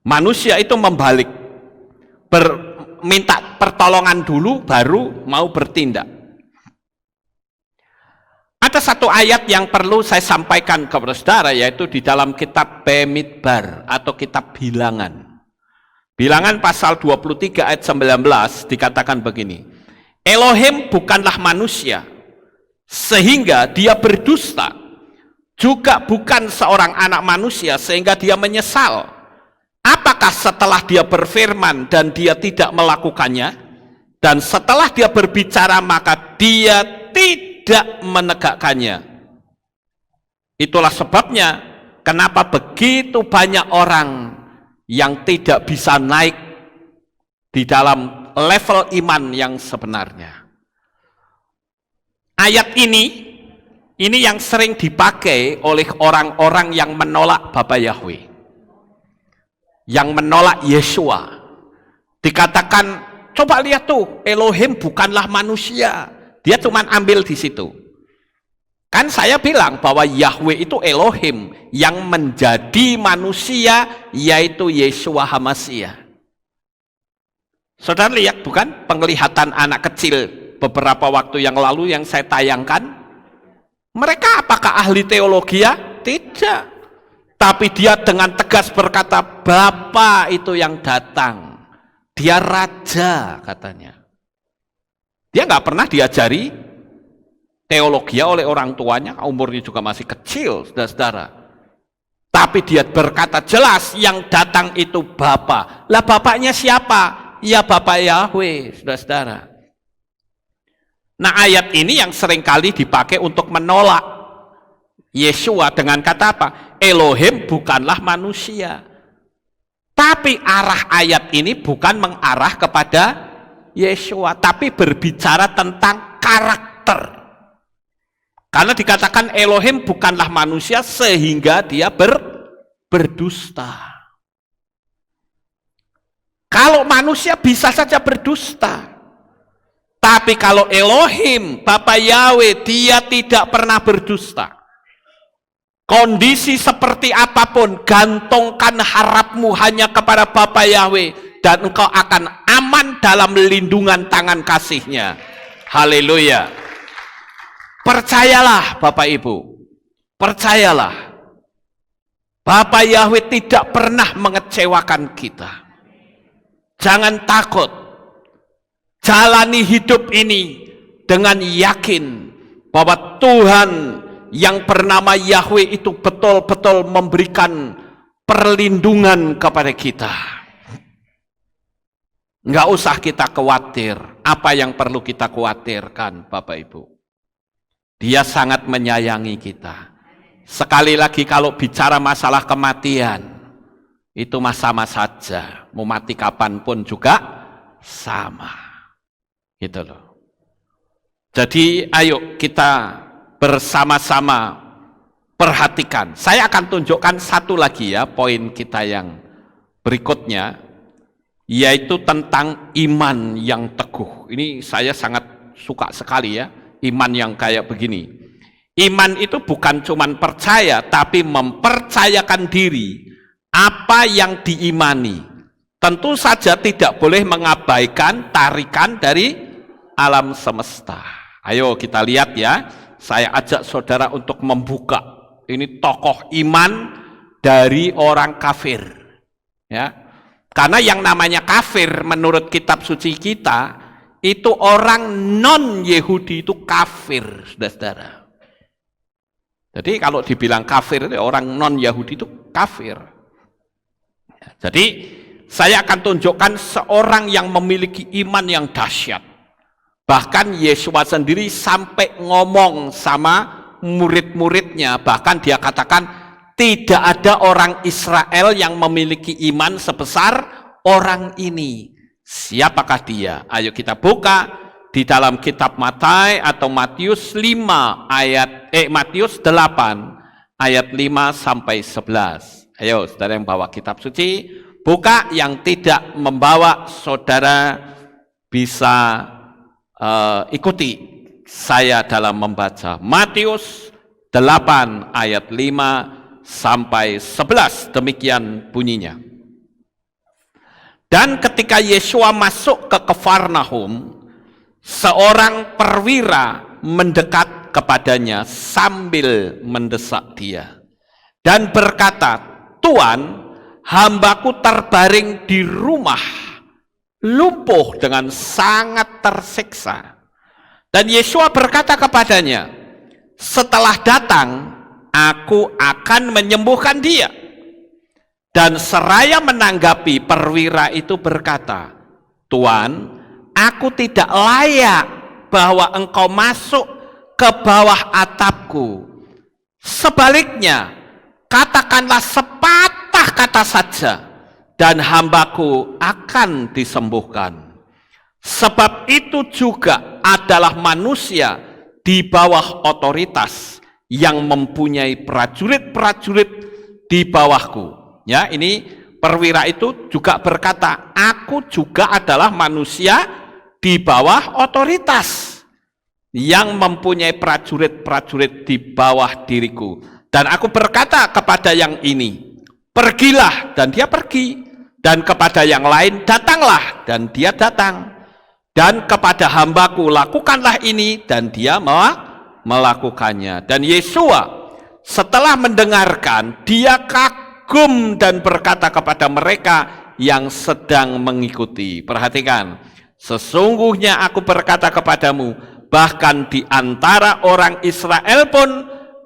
Manusia itu membalik, minta pertolongan dulu, baru mau bertindak. Ada satu ayat yang perlu saya sampaikan kepada saudara, yaitu di dalam kitab Bemidbar atau kitab Bilangan. Bilangan pasal 23 ayat 19 dikatakan begini. Elohim bukanlah manusia sehingga dia berdusta, juga bukan seorang anak manusia sehingga dia menyesal. Apakah setelah dia berfirman dan dia tidak melakukannya, dan setelah dia berbicara maka dia tidak menegakkannya? Itulah sebabnya kenapa begitu banyak orang yang tidak bisa naik di dalam level iman yang sebenarnya. Ayat ini yang sering dipakai oleh orang-orang yang menolak Bapa Yahweh, yang menolak Yeshua. Dikatakan, coba lihat tuh, Elohim bukanlah manusia. Dia cuma ambil di situ. Kan saya bilang bahwa Yahweh itu Elohim yang menjadi manusia, yaitu Yeshua HaMashiach. Saudara lihat bukan penglihatan anak kecil beberapa waktu yang lalu yang saya tayangkan? Mereka apakah ahli teologi ya? Tidak. Tapi dia dengan tegas berkata, Bapa itu yang datang. Dia raja katanya. Dia nggak pernah diajari teologi oleh orang tuanya, umurnya juga masih kecil, saudara-saudara. Tapi dia berkata jelas, yang datang itu Bapa. Lah Bapaknya siapa? Ya Bapa Yahweh, saudara-saudara. Nah, ayat ini yang seringkali dipakai untuk menolak Yeshua dengan kata apa? Elohim bukanlah manusia. Tapi arah ayat ini bukan mengarah kepada Yeshua, tapi berbicara tentang karakter. Karena dikatakan Elohim bukanlah manusia sehingga dia berdusta. Kalau manusia bisa saja berdusta. Tapi kalau Elohim, Bapa Yahweh, dia tidak pernah berdusta. Kondisi seperti apapun, gantungkan harapmu hanya kepada Bapa Yahweh, dan engkau akan aman dalam lindungan tangan kasih-Nya. Haleluya. Percayalah Bapak Ibu, percayalah. Bapa Yahweh tidak pernah mengecewakan kita. Jangan takut. Jalani hidup ini dengan yakin bahwa Tuhan yang bernama Yahweh itu betul-betul memberikan perlindungan kepada kita. Enggak usah kita khawatir. Apa yang perlu kita khawatirkan, Bapak Ibu? Dia sangat menyayangi kita. Sekali lagi kalau bicara masalah kematian, itu sama saja. Mau mati kapanpun juga sama. Gitu loh. Jadi ayo kita bersama-sama perhatikan. Saya akan tunjukkan satu lagi ya, poin kita yang berikutnya, yaitu tentang iman yang teguh. Ini saya sangat suka sekali ya, iman yang kayak begini. Iman itu bukan cuma percaya, tapi mempercayakan diri apa yang diimani. Tentu saja tidak boleh mengabaikan tarikan dari alam semesta. Ayo kita lihat ya, saya ajak saudara untuk membuka. Ini tokoh iman dari orang kafir. Ya, karena yang namanya kafir menurut kitab suci kita, itu orang non-Yahudi itu kafir, saudara-saudara. Jadi kalau dibilang kafir, orang non-Yahudi itu kafir. Jadi saya akan tunjukkan seorang yang memiliki iman yang dahsyat. Bahkan Yesua sendiri sampai ngomong sama murid-muridnya, bahkan dia katakan tidak ada orang Israel yang memiliki iman sebesar orang ini. Siapakah dia? Ayo kita buka di dalam kitab Matius 8 ayat 5 sampai 11. Ayo saudara yang bawa kitab suci, buka. Yang tidak membawa, saudara bisa ikuti saya dalam membaca. Matius 8 ayat 5 sampai 11, demikian bunyinya. Dan ketika Yesua masuk ke Kafarnaum, seorang perwira mendekat kepadanya sambil mendesak dia dan berkata, "Tuan, hambaku terbaring di rumah, lumpuh dengan sangat tersiksa." Dan Yesua berkata kepadanya, "Setelah datang, aku akan menyembuhkan dia." Dan seraya menanggapi, perwira itu berkata, "Tuan, aku tidak layak bahwa engkau masuk ke bawah atapku. Sebaliknya, katakanlah sepatah kata saja, dan hambaku akan disembuhkan. Sebab itu juga adalah manusia di bawah otoritas yang mempunyai prajurit-prajurit di bawahku." Ya, ini perwira itu juga berkata, aku juga adalah manusia di bawah otoritas yang mempunyai prajurit-prajurit di bawah diriku. Dan aku berkata kepada yang ini, pergilah, dan dia pergi. Dan kepada yang lain, datanglah, dan dia datang. Dan kepada hambaku, lakukanlah ini, dan dia melakukannya. Dan Yesua setelah mendengarkan, dia kagum dan berkata kepada mereka yang sedang mengikuti. Perhatikan, sesungguhnya aku berkata kepadamu, bahkan di antara orang Israel pun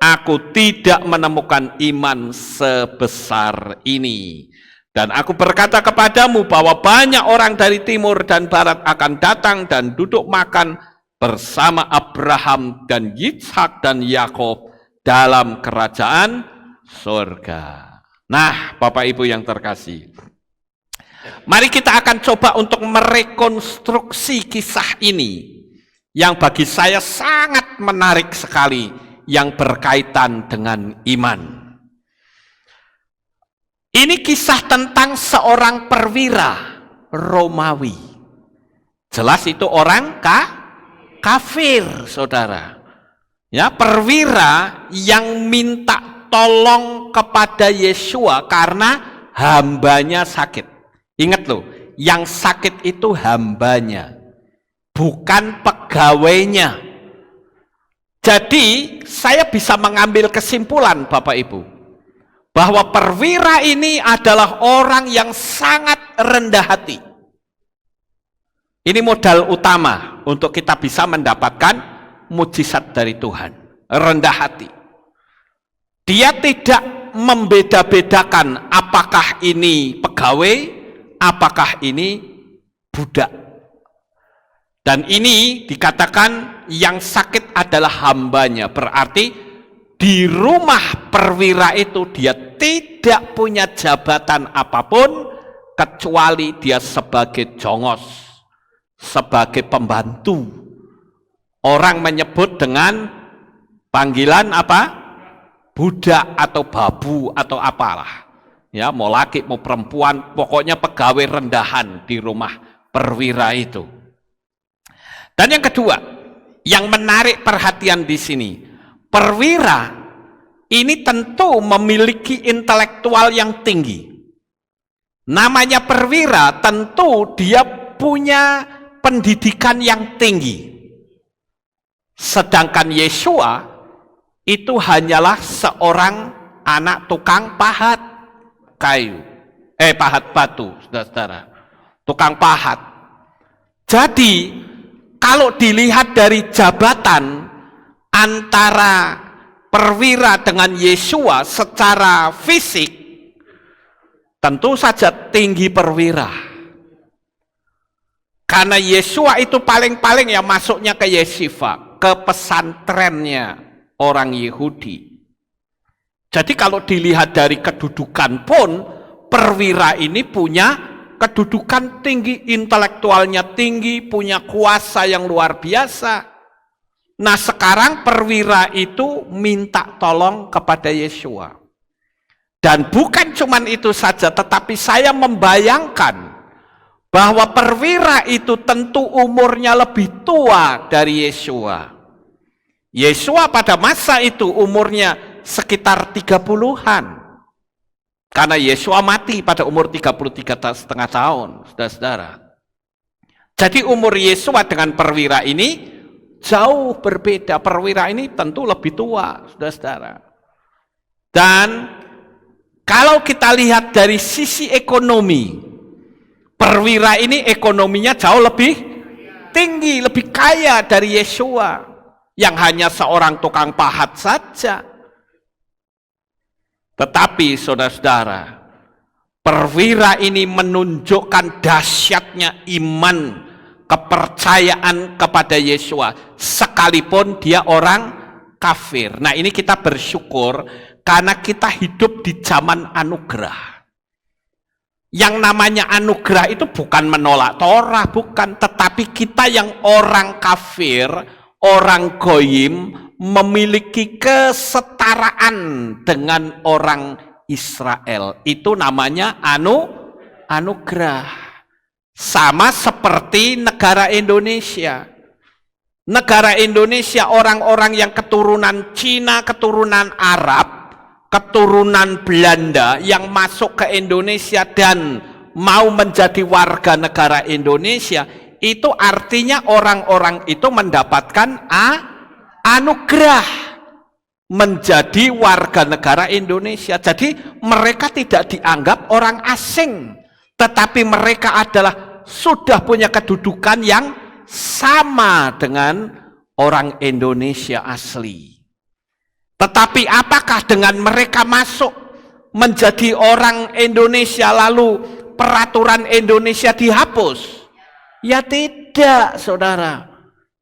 aku tidak menemukan iman sebesar ini. Dan aku berkata kepadamu bahwa banyak orang dari timur dan barat akan datang dan duduk makan bersama Abraham dan Yitzhak dan Yakob dalam kerajaan surga. Nah, Bapak Ibu yang terkasih, mari kita akan coba untuk merekonstruksi kisah ini yang bagi saya sangat menarik sekali, yang berkaitan dengan iman. Ini kisah tentang seorang perwira Romawi. Jelas itu orang kafir, saudara. Ya, perwira yang minta tolong kepada Yesua karena hambanya sakit. Ingat loh, yang sakit itu hambanya, bukan pegawainya. Jadi saya bisa mengambil kesimpulan Bapak Ibu, bahwa perwira ini adalah orang yang sangat rendah hati. Ini modal utama untuk kita bisa mendapatkan mujizat dari Tuhan. Rendah hati. Dia tidak membeda-bedakan apakah ini pegawai, apakah ini budak. Dan ini dikatakan yang sakit adalah hambanya. Berarti di rumah perwira itu dia tidak punya jabatan apapun kecuali dia sebagai jongos, sebagai pembantu. Orang menyebut dengan panggilan apa? Budak atau babu atau apalah. Ya, mau laki mau perempuan, pokoknya pegawai rendahan di rumah perwira itu. Dan yang kedua, yang menarik perhatian di sini, perwira ini tentu memiliki intelektual yang tinggi. Namanya perwira, tentu dia punya pendidikan yang tinggi. Sedangkan Yesua itu hanyalah seorang anak tukang pahat kayu, pahat batu, saudara-saudara, tukang pahat. Jadi kalau dilihat dari jabatan antara perwira dengan Yesua secara fisik, tentu saja tinggi perwira. Karena Yesua itu paling-paling ya masuknya ke yeshiva, ke pesantrennya orang Yahudi. Jadi kalau dilihat dari kedudukan pun, perwira ini punya kedudukan tinggi, intelektualnya tinggi, punya kuasa yang luar biasa. Nah sekarang perwira itu minta tolong kepada Yesua. Dan bukan cuma itu saja, tetapi saya membayangkan bahwa perwira itu tentu umurnya lebih tua dari Yesua. Yesua pada masa itu umurnya sekitar 30-an. Karena Yesua mati pada umur 33,5 tahun, saudara-saudara. Jadi umur Yesua dengan perwira ini jauh berbeda. Perwira ini tentu lebih tua, saudara-saudara. Dan kalau kita lihat dari sisi ekonomi, perwira ini ekonominya jauh lebih tinggi, lebih kaya dari Yesua yang hanya seorang tukang pahat saja. Tetapi saudara-saudara, perwira ini menunjukkan dahsyatnya iman, kepercayaan kepada Yesua, sekalipun dia orang kafir. Nah ini kita bersyukur karena kita hidup di zaman anugerah. Yang namanya anugerah itu bukan menolak Torah, bukan. Tetapi kita yang orang kafir, orang goyim, memiliki kesetaraan dengan orang Israel. Itu namanya anugerah. Sama seperti negara Indonesia. Negara Indonesia, orang-orang yang keturunan Cina, keturunan Arab, keturunan Belanda yang masuk ke Indonesia dan mau menjadi warga negara Indonesia, itu artinya orang-orang itu mendapatkan anugerah menjadi warga negara Indonesia. Jadi mereka tidak dianggap orang asing, tetapi mereka adalah sudah punya kedudukan yang sama dengan orang Indonesia asli. Tetapi apakah dengan mereka masuk menjadi orang Indonesia lalu peraturan Indonesia dihapus? Ya tidak, saudara.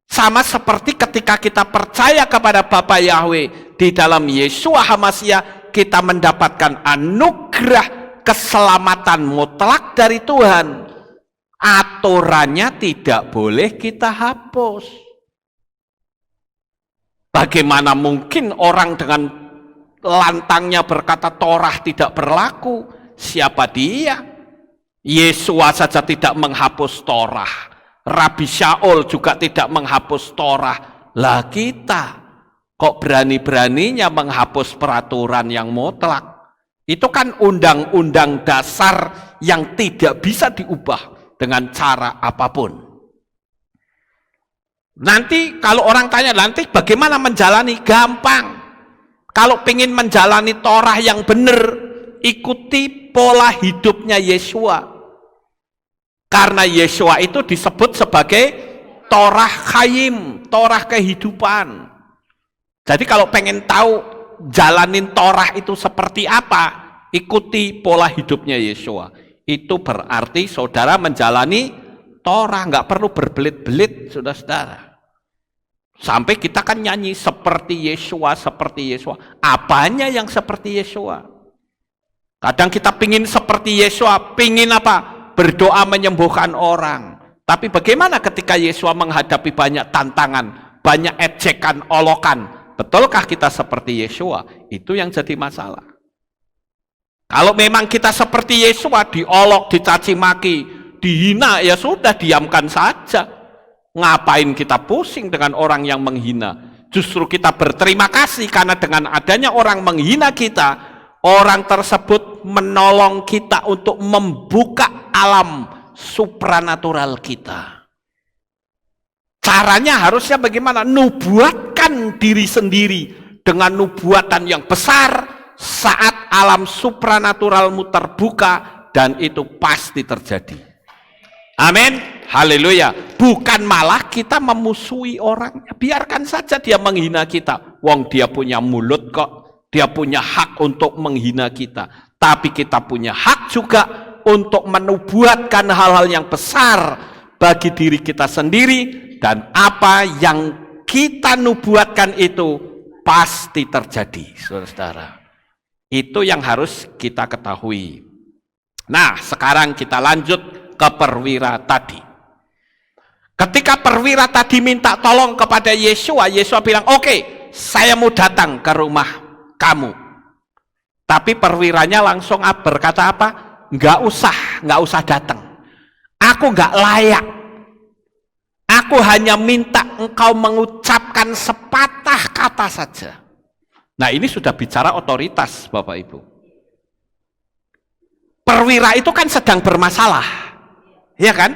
Sama seperti ketika kita percaya kepada Bapa Yahweh di dalam Yesua HaMasyiah, kita mendapatkan anugerah keselamatan mutlak dari Tuhan. Aturannya tidak boleh kita hapus. Bagaimana mungkin orang dengan lantangnya berkata Torah tidak berlaku? Siapa dia? Yesua saja tidak menghapus Torah. Rabi Shaul juga tidak menghapus Torah. Lah kita kok berani-beraninya menghapus peraturan yang mutlak? Itu kan undang-undang dasar yang tidak bisa diubah dengan cara apapun. Nanti kalau orang tanya, nanti bagaimana menjalani? Gampang. Kalau ingin menjalani Torah yang benar, ikuti pola hidupnya Yesua. Karena Yesua itu disebut sebagai Torah Chaim, Torah kehidupan. Jadi kalau pengen tahu jalanin Torah itu seperti apa, ikuti pola hidupnya Yesua. Itu berarti saudara menjalani Torah, nggak perlu berbelit-belit, saudara-saudara. Sampai kita kan nyanyi seperti Yesua, seperti Yesua. Apanya yang seperti Yesua? Kadang kita pingin seperti Yesua, pingin apa? Berdoa menyembuhkan orang. Tapi bagaimana ketika Yesua menghadapi banyak tantangan, banyak ejekan, olokan? Betulkah kita seperti Yesua? Itu yang jadi masalah. Kalau memang kita seperti Yesua, diolok, dicaci maki, dihina, ya sudah, diamkan saja. Ngapain kita pusing dengan orang yang menghina? Justru kita berterima kasih karena dengan adanya orang menghina kita, orang tersebut menolong kita untuk membuka alam supranatural kita. Caranya harusnya bagaimana? Nubuatkan diri sendiri dengan nubuatan yang besar saat alam supranaturalmu terbuka, dan itu pasti terjadi. Amin, haleluya. Bukan malah kita memusuhi orang. Biarkan saja dia menghina kita. Wong dia punya mulut kok. Dia punya hak untuk menghina kita. Tapi kita punya hak juga untuk menubuatkan hal-hal yang besar bagi diri kita sendiri. Dan apa yang kita nubuatkan itu pasti terjadi, saudara-saudara. Itu yang harus kita ketahui. Nah, sekarang kita lanjut ke perwira tadi. Ketika perwira tadi minta tolong kepada Yesua, Yesua bilang, oke, saya mau datang ke rumah kamu. Tapi perwiranya langsung berkata apa? Nggak usah datang. Aku nggak layak. Aku hanya minta engkau mengucapkan sepatah kata saja. Nah, ini sudah bicara otoritas, Bapak Ibu. Perwira itu kan sedang bermasalah. Ya kan?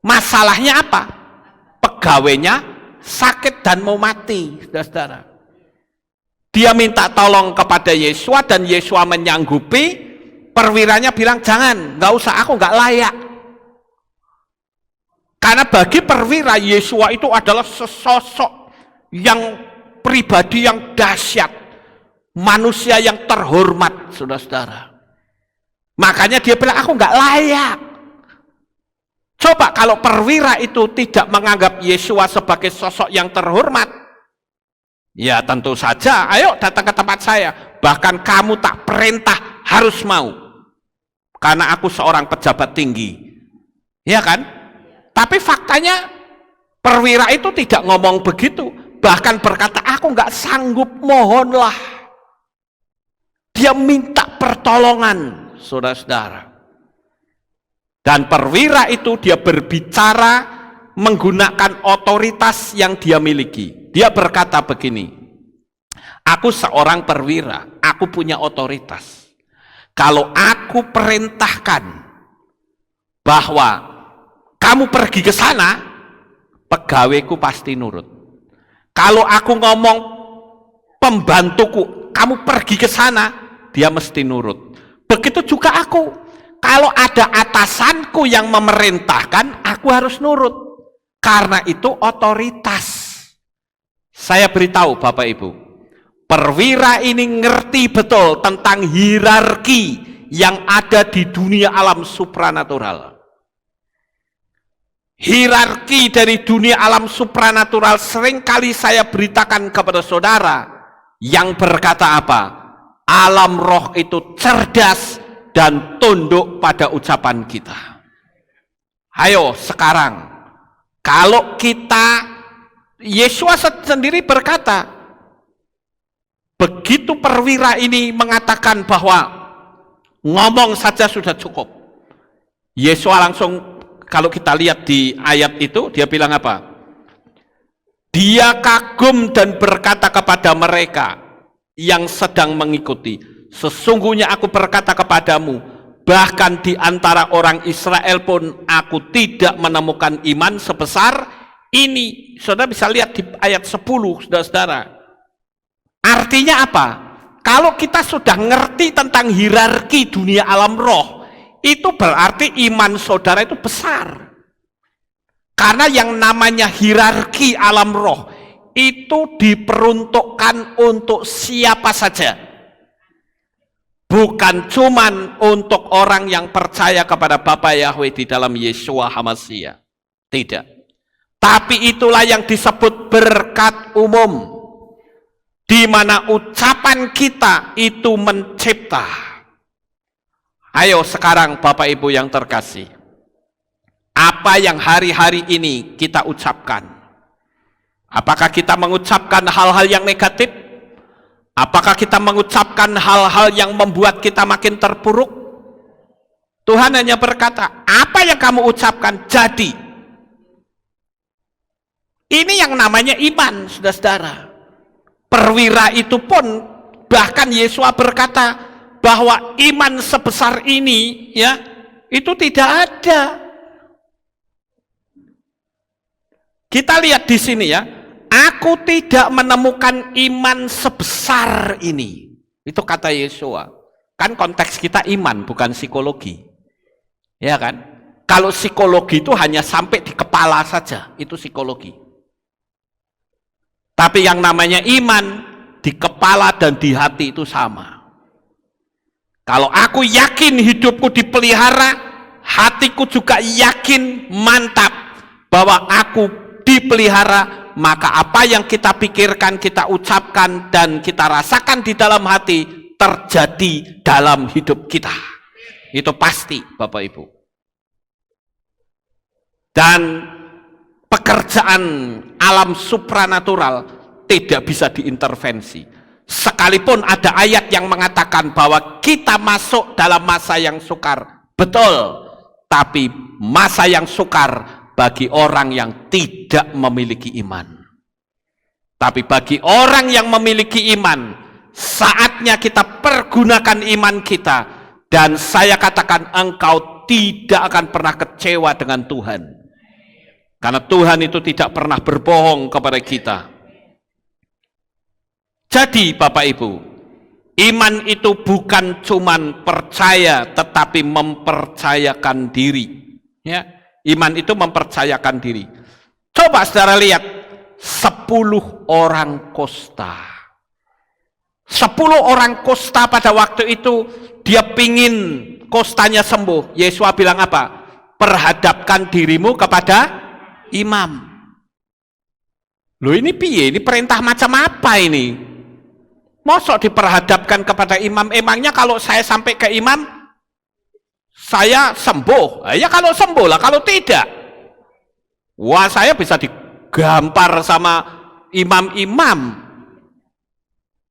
Masalahnya apa? Pegawainya sakit dan mau mati, saudara. Dia minta tolong kepada Yesua dan Yesua menyanggupi. Perwiranya bilang, jangan, nggak usah, aku nggak layak. Karena bagi perwira, Yesua itu adalah sesosok yang pribadi yang dahsyat, manusia yang terhormat, saudara-saudara. Makanya dia bilang, aku nggak layak. Coba kalau perwira itu tidak menganggap Yesua sebagai sosok yang terhormat, ya tentu saja, ayo datang ke tempat saya. Bahkan kamu tak perintah harus mau, karena aku seorang pejabat tinggi. Ya kan? Tapi faktanya perwira itu tidak ngomong begitu. Bahkan berkata, aku nggak sanggup, mohonlah. Dia minta pertolongan, saudara-saudara. Dan perwira itu dia berbicara menggunakan otoritas yang dia miliki. Dia berkata begini, aku seorang perwira, aku punya otoritas. Kalau aku perintahkan bahwa kamu pergi ke sana, pegawaiku pasti nurut. Kalau aku ngomong pembantuku, kamu pergi ke sana, dia mesti nurut. Begitu juga aku. Kalau ada atasanku yang memerintahkan, aku harus nurut. Karena itu otoritas. Saya beritahu Bapak Ibu, perwira ini ngerti betul tentang hierarki yang ada di dunia alam supranatural. Hierarki dari dunia alam supranatural seringkali saya beritakan kepada saudara yang berkata apa? Alam roh itu cerdas dan tunduk pada ucapan kita. Ayo sekarang, kalau kita, Yesua sendiri berkata, begitu perwira ini mengatakan bahwa ngomong saja sudah cukup, Yesua langsung, kalau kita lihat di ayat itu, dia bilang apa? Dia kagum dan berkata kepada mereka yang sedang mengikuti, sesungguhnya aku berkata kepadamu, bahkan di antara orang Israel pun aku tidak menemukan iman sebesar ini. Saudara bisa lihat di ayat 10, saudara-saudara. Artinya apa? Kalau kita sudah ngerti tentang hierarki dunia alam roh, itu berarti iman saudara itu besar. Karena yang namanya hierarki alam roh itu diperuntukkan untuk siapa saja. Bukan cuman untuk orang yang percaya kepada Bapa Yahweh di dalam Yeshua HaMashiach. Tidak. Tapi itulah yang disebut berkat umum. Di mana ucapan kita itu mencipta. Ayo sekarang Bapak Ibu yang terkasih. Apa yang hari-hari ini kita ucapkan? Apakah kita mengucapkan hal-hal yang negatif? Apakah kita mengucapkan hal-hal yang membuat kita makin terpuruk? Tuhan hanya berkata, apa yang kamu ucapkan jadi. Ini yang namanya iman, saudara-saudara. Perwira itu pun, bahkan Yesua berkata bahwa iman sebesar ini, ya, itu tidak ada. Kita lihat di sini ya, aku tidak menemukan iman sebesar ini. Itu kata Yesua. Kan konteks kita iman, bukan psikologi. Ya kan? Kalau psikologi itu hanya sampai di kepala saja, itu psikologi. Tapi yang namanya iman, di kepala dan di hati itu sama. Kalau aku yakin hidupku dipelihara, hatiku juga yakin mantap bahwa aku dipelihara, maka apa yang kita pikirkan, kita ucapkan, dan kita rasakan di dalam hati terjadi dalam hidup kita. Itu pasti, Bapak Ibu. Dan pekerjaan alam supranatural tidak bisa diintervensi. Sekalipun ada ayat yang mengatakan bahwa kita masuk dalam masa yang sukar, betul, tapi masa yang sukar bagi orang yang tidak memiliki iman. Tapi bagi orang yang memiliki iman, saatnya kita pergunakan iman kita, dan saya katakan engkau tidak akan pernah kecewa dengan Tuhan. Karena Tuhan itu tidak pernah berbohong kepada kita. Jadi Bapak Ibu, iman itu bukan cuman percaya, tetapi mempercayakan diri. Ya. Iman itu mempercayakan diri. Coba saudara lihat 10 orang kosta. 10 orang kosta pada waktu itu dia pingin kostanya sembuh. Yesua bilang apa? Perhadapkan dirimu kepada imam. Loh ini piye? Ini perintah macam apa ini? Mosok diperhadapkan kepada imam? Emangnya kalau saya sampai ke imam saya sembuh? Ya kalau sembuh lah, kalau tidak, wah saya bisa digampar sama imam-imam.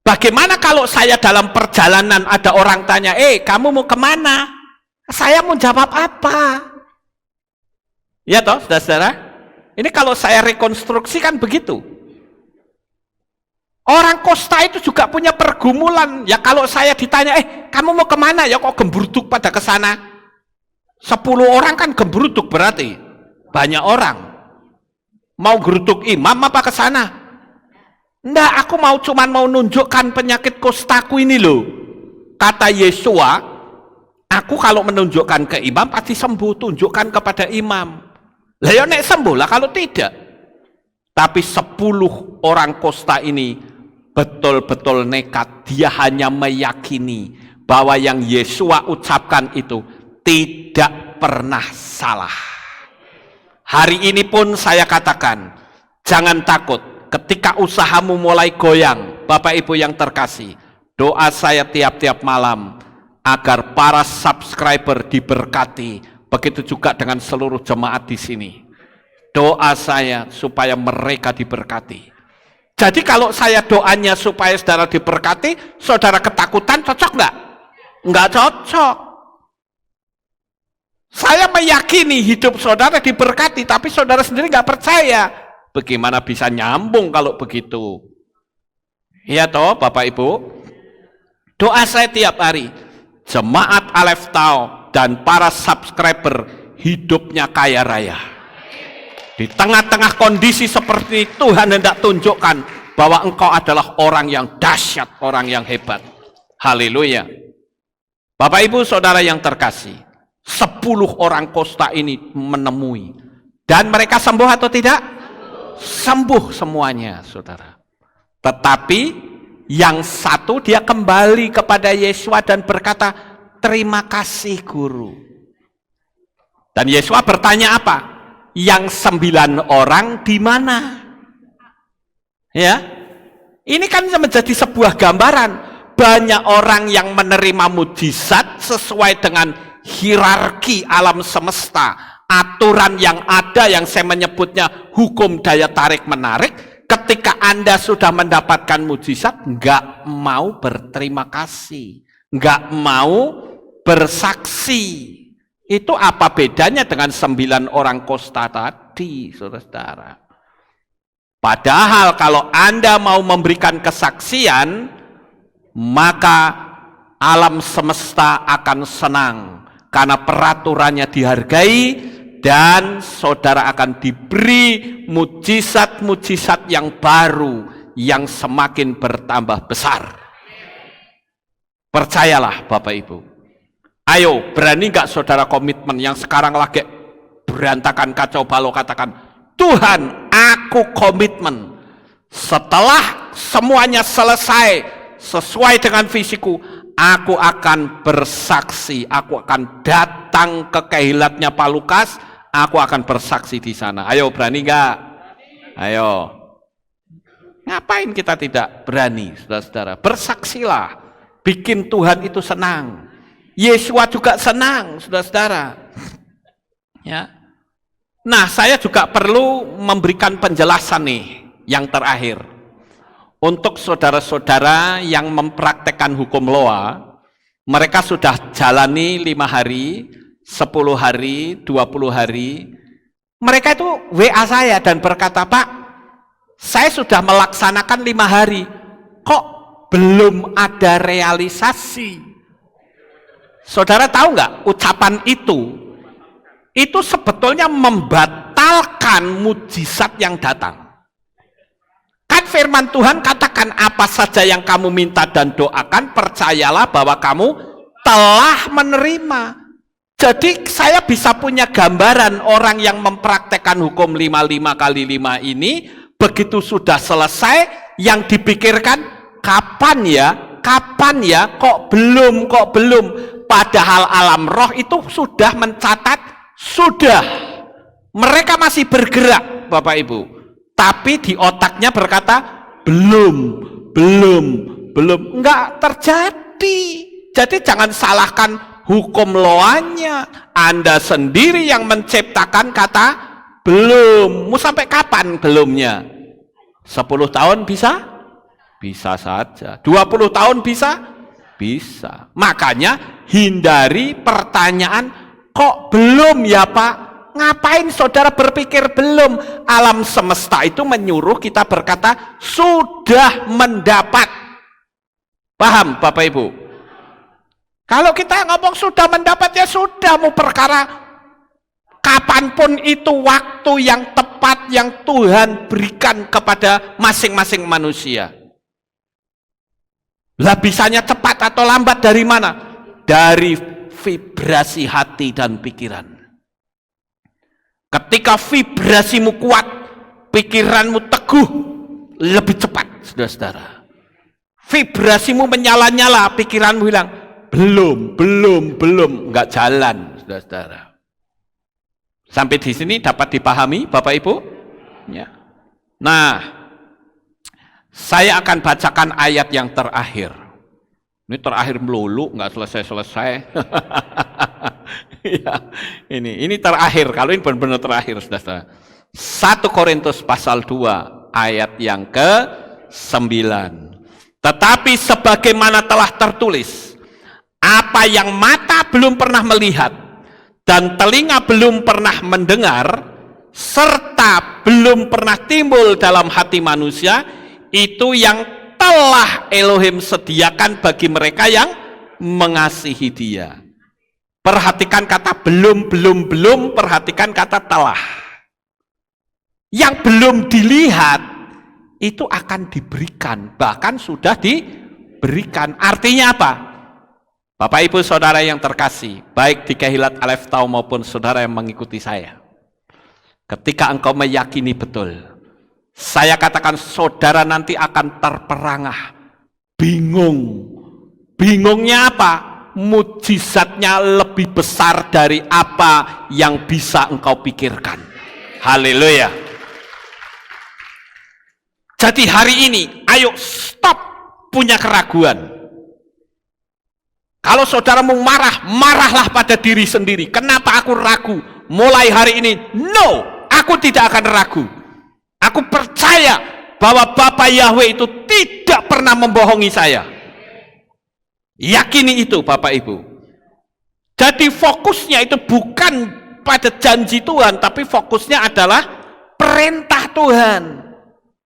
Bagaimana kalau saya dalam perjalanan ada orang tanya, kamu mau kemana? Saya mau jawab apa? Ya toh, saudara-saudara? Ini kalau saya rekonstruksi kan begitu. Orang kosta itu juga punya pergumulan. Ya kalau saya ditanya, kamu mau kemana? Ya kok gembruduk pada ke sana? 10 orang kan gembruduk berarti banyak orang. Mau geruduk imam apa ke sana? Enggak, aku cuman mau nunjukkan penyakit kostaku ini loh. Kata Yesua, aku kalau menunjukkan ke imam pasti sembuh, tunjukkan kepada imam. Lah ya nek sembuh lah kalau tidak. Tapi 10 orang kosta ini betul-betul nekat. Dia hanya meyakini bahwa yang Yesua ucapkan itu tidak pernah salah. Hari ini pun saya katakan, jangan takut ketika usahamu mulai goyang. Bapak Ibu yang terkasih, doa saya tiap-tiap malam agar para subscriber diberkati, begitu juga dengan seluruh jemaat di sini. Doa saya supaya mereka diberkati. Jadi kalau saya doanya supaya saudara diberkati, saudara ketakutan, cocok nggak? Nggak cocok. Saya meyakini hidup saudara diberkati, tapi saudara sendiri nggak percaya. Bagaimana bisa nyambung kalau begitu? Iya toh, Bapak Ibu? Doa saya tiap hari, jemaat Aleph Tau dan para subscriber hidupnya kaya raya. Di tengah-tengah kondisi seperti ini, Tuhan hendak tunjukkan bahwa engkau adalah orang yang dahsyat, orang yang hebat. Haleluya. Bapak Ibu Saudara yang terkasih, 10 orang kosta ini menemui. Dan mereka sembuh atau tidak? Sembuh semuanya, saudara. Tetapi yang satu dia kembali kepada Yesua dan berkata, terima kasih guru. Dan Yesua bertanya apa? Yang 9 orang di mana? Ya, ini kan menjadi sebuah gambaran. Banyak orang yang menerima mujizat sesuai dengan hierarki alam semesta, aturan yang ada yang saya menyebutnya hukum daya tarik menarik. Ketika Anda sudah mendapatkan mujizat, nggak mau berterima kasih, nggak mau bersaksi. Itu apa bedanya dengan 9 orang kosta tadi, saudara? Padahal kalau Anda mau memberikan kesaksian, maka alam semesta akan senang. Karena peraturannya dihargai dan saudara akan diberi mujizat-mujizat yang baru yang semakin bertambah besar. Percayalah Bapak Ibu. Ayo, berani nggak saudara komitmen yang sekarang lagi berantakan kacau balau, katakan, Tuhan, aku komitmen setelah semuanya selesai sesuai dengan visiku, aku akan bersaksi, aku akan datang ke kehilatnya Pak Lukas, aku akan bersaksi di sana. Ayo, berani nggak? Ayo. Ngapain kita tidak berani, saudara-saudara? Bersaksilah, bikin Tuhan itu senang. Yesua juga senang, saudara-saudara. Ya. Nah, saya juga perlu memberikan penjelasan nih, yang terakhir. Untuk saudara-saudara yang mempraktekkan hukum Loa, mereka sudah jalani 5 hari, 10 hari, 20 hari. Mereka itu WA saya dan berkata, Pak, saya sudah melaksanakan 5 hari, kok belum ada realisasi? Saudara tahu nggak ucapan itu? Itu sebetulnya membatalkan mujizat yang datang. Kan firman Tuhan katakan, apa saja yang kamu minta dan doakan, percayalah bahwa kamu telah menerima. Jadi saya bisa punya gambaran orang yang mempraktekkan hukum 55 kali 5 ini, begitu sudah selesai, yang dipikirkan, kapan ya, kok belum. Padahal alam roh itu sudah mencatat, sudah. Mereka masih bergerak, Bapak Ibu. Tapi di otaknya berkata, belum, enggak terjadi. Jadi jangan salahkan hukum Loanya. Anda sendiri yang menciptakan kata belum. Mau sampai kapan belumnya? 10 tahun bisa? Bisa saja. 20 tahun bisa? Bisa. Makanya hindari pertanyaan, kok belum ya Pak? Ngapain saudara berpikir belum? Alam semesta itu menyuruh kita berkata, sudah mendapat. Paham Bapak Ibu? Kalau kita ngomong sudah mendapat, ya sudah, mau perkara kapanpun itu waktu yang tepat yang Tuhan berikan kepada masing-masing manusia. Lah bisanya cepat atau lambat dari mana? Dari vibrasi hati dan pikiran. Ketika vibrasimu kuat, pikiranmu teguh, lebih cepat, saudara-saudara. Vibrasimu menyala-nyala, pikiranmu bilang, belum, nggak jalan, saudara-saudara. Sampai di sini dapat dipahami, Bapak Ibu? Ya. Nah, saya akan bacakan ayat yang terakhir. Ini terakhir melulu, nggak selesai-selesai. Ya, ini terakhir, kalau ini benar-benar terakhir, saudara. 1 Korintus pasal 2 ayat yang ke-9. Tetapi sebagaimana telah tertulis, apa yang mata belum pernah melihat, dan telinga belum pernah mendengar, serta belum pernah timbul dalam hati manusia, itu yang telah Elohim sediakan bagi mereka yang mengasihi Dia. Perhatikan kata belum, perhatikan kata telah. Yang belum dilihat itu akan diberikan, bahkan sudah diberikan. Artinya apa? Bapak Ibu Saudara yang terkasih, baik di Kehilat Alef Tau maupun saudara yang mengikuti saya. Ketika engkau meyakini betul, saya katakan saudara nanti akan terperangah, bingung. Bingungnya apa? Mujizatnya lebih besar dari apa yang bisa engkau pikirkan. Haleluya. Jadi hari ini, ayo stop punya keraguan. Kalau saudaramu marah, marahlah pada diri sendiri. Kenapa aku ragu? Mulai hari ini, no, aku tidak akan ragu. Aku percaya bahwa Bapa Yahweh itu tidak pernah membohongi saya. Yakini itu Bapak Ibu. Jadi fokusnya itu bukan pada janji Tuhan, tapi fokusnya adalah perintah Tuhan.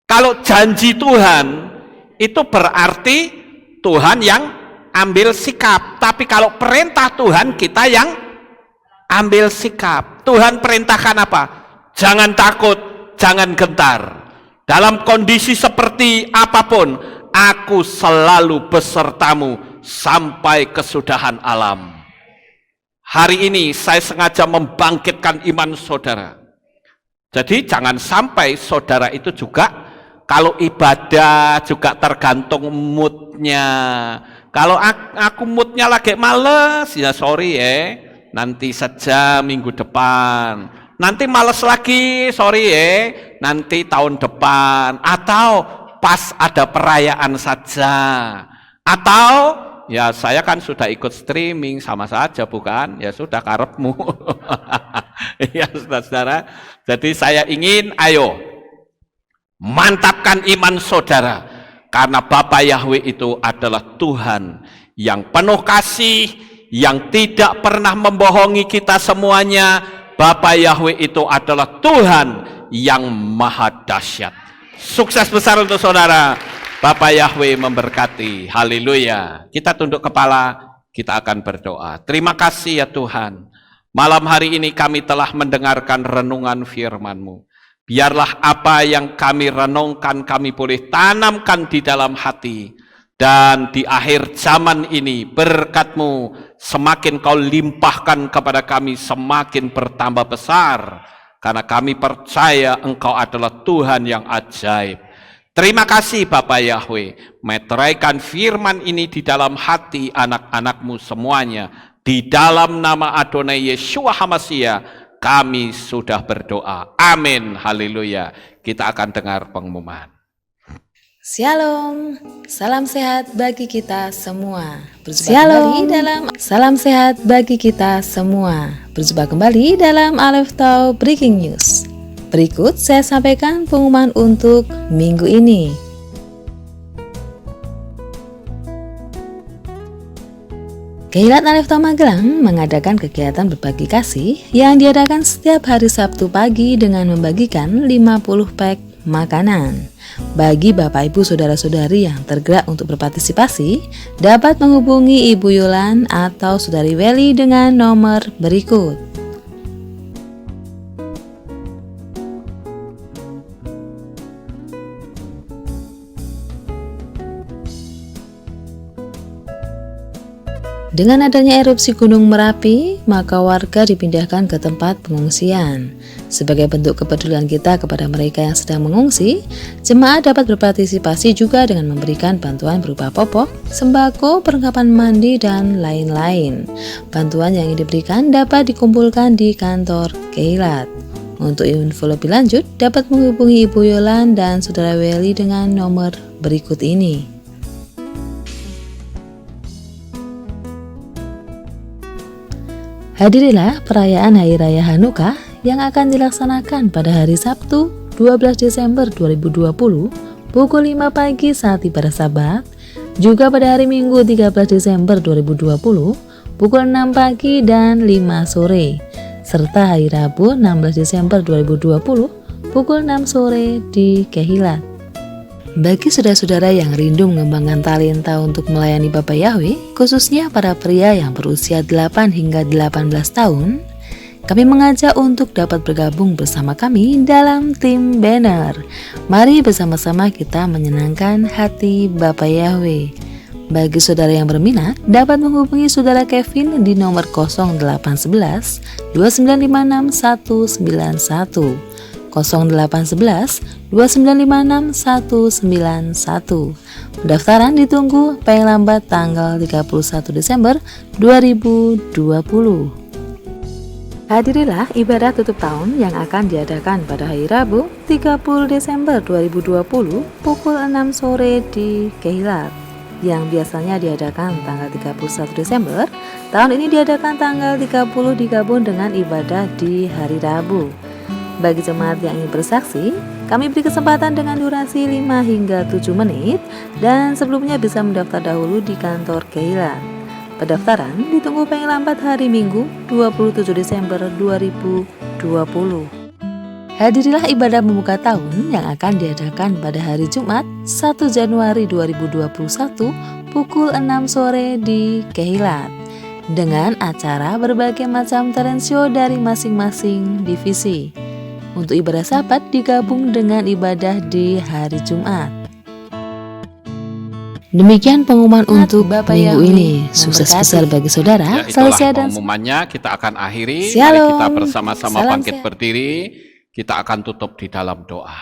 Kalau janji Tuhan itu berarti Tuhan yang ambil sikap, tapi kalau perintah Tuhan kita yang ambil sikap. Tuhan perintahkan apa? Jangan takut, jangan gentar. Dalam kondisi seperti apapun, aku selalu besertamu sampai kesudahan alam. Hari ini saya sengaja membangkitkan iman saudara. Jadi jangan sampai saudara itu juga kalau ibadah juga tergantung moodnya. Kalau aku moodnya lagi males, ya sorry ya, nanti saja minggu depan. Nanti males lagi, sorry ya, nanti tahun depan. Atau pas ada perayaan saja. Atau ya saya kan sudah ikut streaming, sama saja bukan? Ya sudah karepmu. Ya saudara. Jadi saya ingin, ayo mantapkan iman saudara, karena Bapa Yahweh itu adalah Tuhan yang penuh kasih, yang tidak pernah membohongi kita semuanya. Bapa Yahweh itu adalah Tuhan yang maha dahsyat. Sukses besar untuk saudara. Bapa Yahweh memberkati. Haleluya. Kita tunduk kepala, kita akan berdoa. Terima kasih ya Tuhan. Malam hari ini kami telah mendengarkan renungan firman-Mu. Biarlah apa yang kami renungkan, kami boleh tanamkan di dalam hati. Dan di akhir zaman ini, berkat-Mu semakin Kau limpahkan kepada kami, semakin bertambah besar. Karena kami percaya Engkau adalah Tuhan yang ajaib. Terima kasih Bapa Yahweh, meteraikan firman ini di dalam hati anak-anak-Mu semuanya. Di dalam nama Adonai Yeshua HaMashiach, kami sudah berdoa. Amin. Haleluya. Kita akan dengar pengumuman. Shalom, salam sehat bagi kita semua. Salam sehat bagi kita semua. Berjumpa kembali dalam Alef Tau Breaking News. Berikut saya sampaikan pengumuman untuk minggu ini. Kehilat Alef Tau Magelang mengadakan kegiatan berbagi kasih yang diadakan setiap hari Sabtu pagi dengan membagikan 50 pack makanan. Bagi Bapak Ibu Saudara-saudari yang tergerak untuk berpartisipasi, dapat menghubungi Ibu Yolan atau Saudari Weli dengan nomor berikut. Dengan adanya erupsi Gunung Merapi, maka warga dipindahkan ke tempat pengungsian. Sebagai bentuk kepedulian kita kepada mereka yang sedang mengungsi, jemaat dapat berpartisipasi juga dengan memberikan bantuan berupa popok, sembako, perlengkapan mandi, dan lain-lain. Bantuan yang diberikan dapat dikumpulkan di kantor Kehilat. Untuk info lebih lanjut, dapat menghubungi Ibu Yolan dan Saudara Weli dengan nomor berikut ini. Hadirilah perayaan Hari Raya Hanukkah yang akan dilaksanakan pada hari Sabtu 12 Desember 2020 pukul 5 pagi saat ibadah Sabat, juga pada hari Minggu 13 Desember 2020 pukul 6 pagi dan 5 sore, serta hari Rabu 16 Desember 2020 pukul 6 sore di Kehilat. Bagi saudara-saudara yang rindu mengembangkan talenta untuk melayani Bapa Yahweh, khususnya para pria yang berusia 8 hingga 18 tahun, kami mengajak untuk dapat bergabung bersama kami dalam tim banner. Mari bersama-sama kita menyenangkan hati Bapa Yahweh. Bagi saudara yang berminat, dapat menghubungi saudara Kevin di nomor 0811 2956 191, 0811 2956 191. Pendaftaran ditunggu paling lambat tanggal 31 Desember 2020. Hadirilah ibadah tutup tahun yang akan diadakan pada hari Rabu 30 Desember 2020 pukul 6 sore di Kehilat. Yang biasanya diadakan tanggal 31 Desember, tahun ini diadakan tanggal 30 digabung dengan ibadah di hari Rabu. Bagi jemaat yang ingin bersaksi, kami beri kesempatan dengan durasi 5 hingga 7 menit dan sebelumnya bisa mendaftar dahulu di kantor Kehilat. Pendaftaran ditunggu paling lambat hari Minggu 27 Desember 2020. Hadirilah ibadah pembuka tahun yang akan diadakan pada hari Jumat 1 Januari 2021 pukul 6 sore di Kehilat dengan acara berbagai macam talent show dari masing-masing divisi. Untuk ibadah Sabat digabung dengan ibadah di hari Jumat. Demikian pengumuman untuk minggu ini. Sukses besar bagi saudara. Ya, itulah pengumumannya. Kita akan akhiri. Mari kita bersama-sama bangkit berdiri. Kita akan tutup di dalam doa.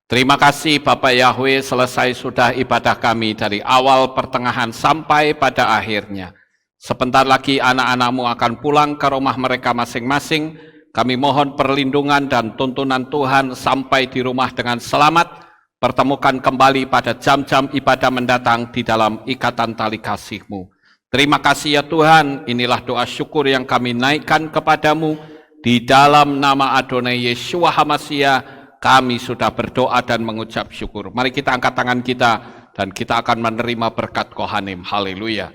Terima kasih Bapak Yahweh, selesai sudah ibadah kami dari awal, pertengahan, sampai pada akhirnya. Sebentar lagi anak-anak-Mu akan pulang ke rumah mereka masing-masing. Kami mohon perlindungan dan tuntunan Tuhan sampai di rumah dengan selamat. Pertemukan kembali pada jam-jam ibadah mendatang di dalam ikatan tali kasih-Mu. Terima kasih ya Tuhan, inilah doa syukur yang kami naikkan kepadamu. Di dalam nama Adonai Yeshua HaMashiach, kami sudah berdoa dan mengucap syukur. Mari kita angkat tangan kita dan kita akan menerima berkat Kohanim. Haleluya.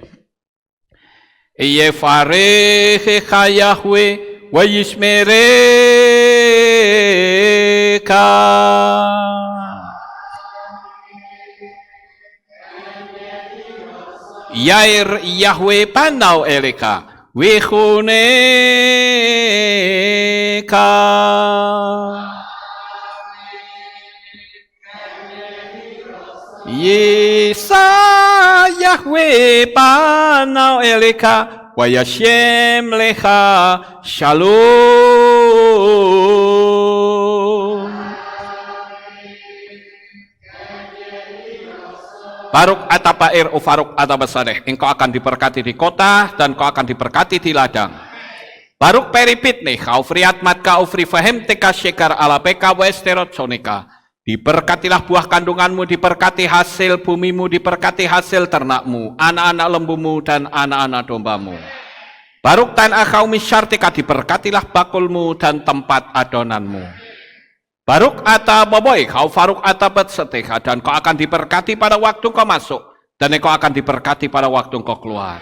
Yevarechecha Yahweh wa yishmereka. Yair Yahweh pandau eleka wechoneka. Yesa Yahweh pandau eleka wa yashem lecha shalom. Baruk atapair ufaruk atabasadeh, engkau akan diberkati di kota dan kau akan diberkati di ladang. Baruk peripit nih, kau friat matka ufri fahem teka syekar ala peka westerot sonika. Diberkatilah buah kandunganmu, diberkati hasil bumimu, diberkati hasil ternakmu, anak-anak lembumu dan anak-anak dombamu. Baruk tan akau misyartika, diberkatilah bakulmu dan tempat adonanmu. Baruk ata boboy, kau faruk ata betseteha, dan kau akan diberkati pada waktu kau masuk, dan kau akan diberkati pada waktu kau keluar.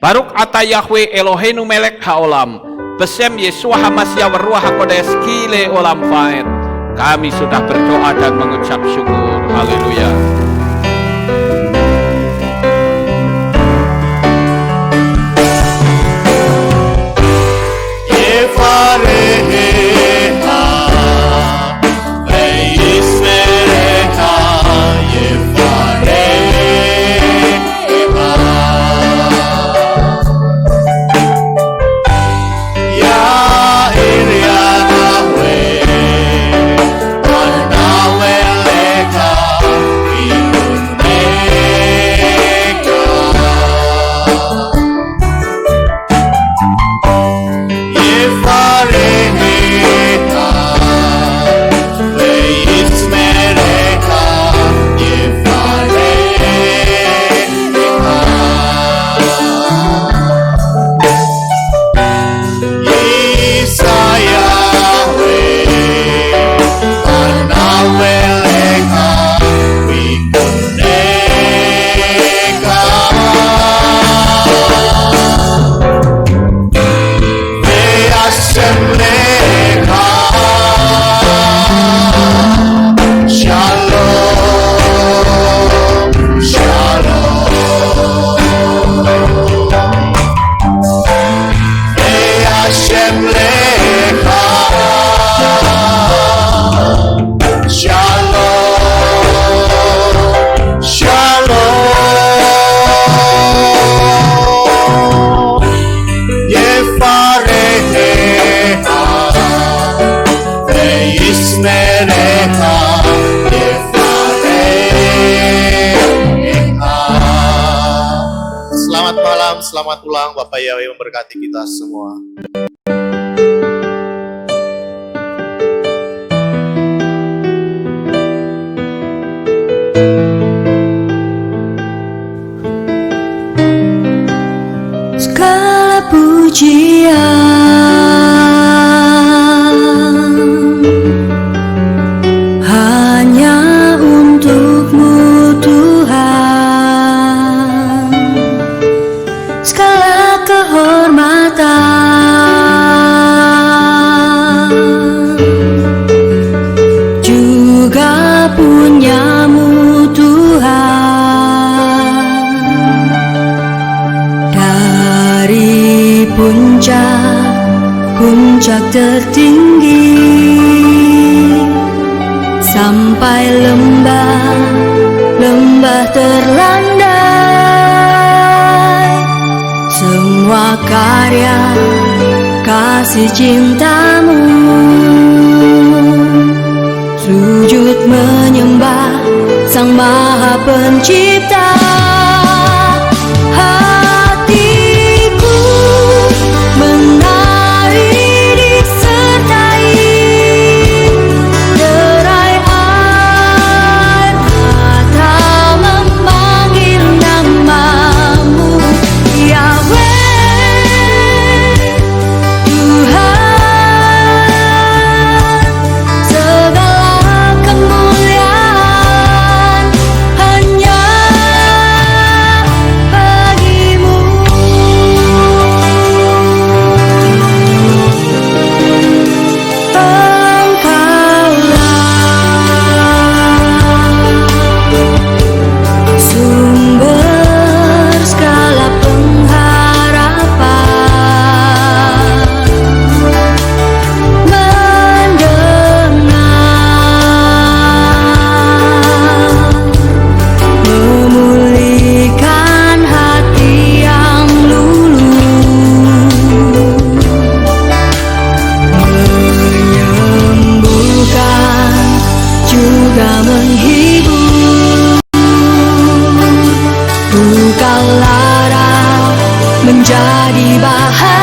Baruk ata Yahweh Eloheinu melek haolam, besem Yeshua HaMashiach waruah hakodes kile olam faed. Kami sudah berdoa dan mengucap syukur. Haleluya. We Ismereha Efareha. Selamat malam, selamat ulang. Bapak Yahweh memberkati kita semua. Segala pujian hanya untuk-Mu Tuhan, segala kehormatan juga punya-Mu Tuhan. Dari puncak tertinggi sampai lembah terlandai, semua karya kasih cinta-Mu, sujud menyembah Sang Maha Pencipta. Hatiku menari disertai derai air mata memanggil nama-Mu, Yahweh Tuhan. Segala kemuliaan hanya bagi-Mu. Engkaulah sumber segala pengharapan, mendengar, memulihkan hati yang luluh, menyembuhkan juga menghibur. Engkau lara menjadi bahagia.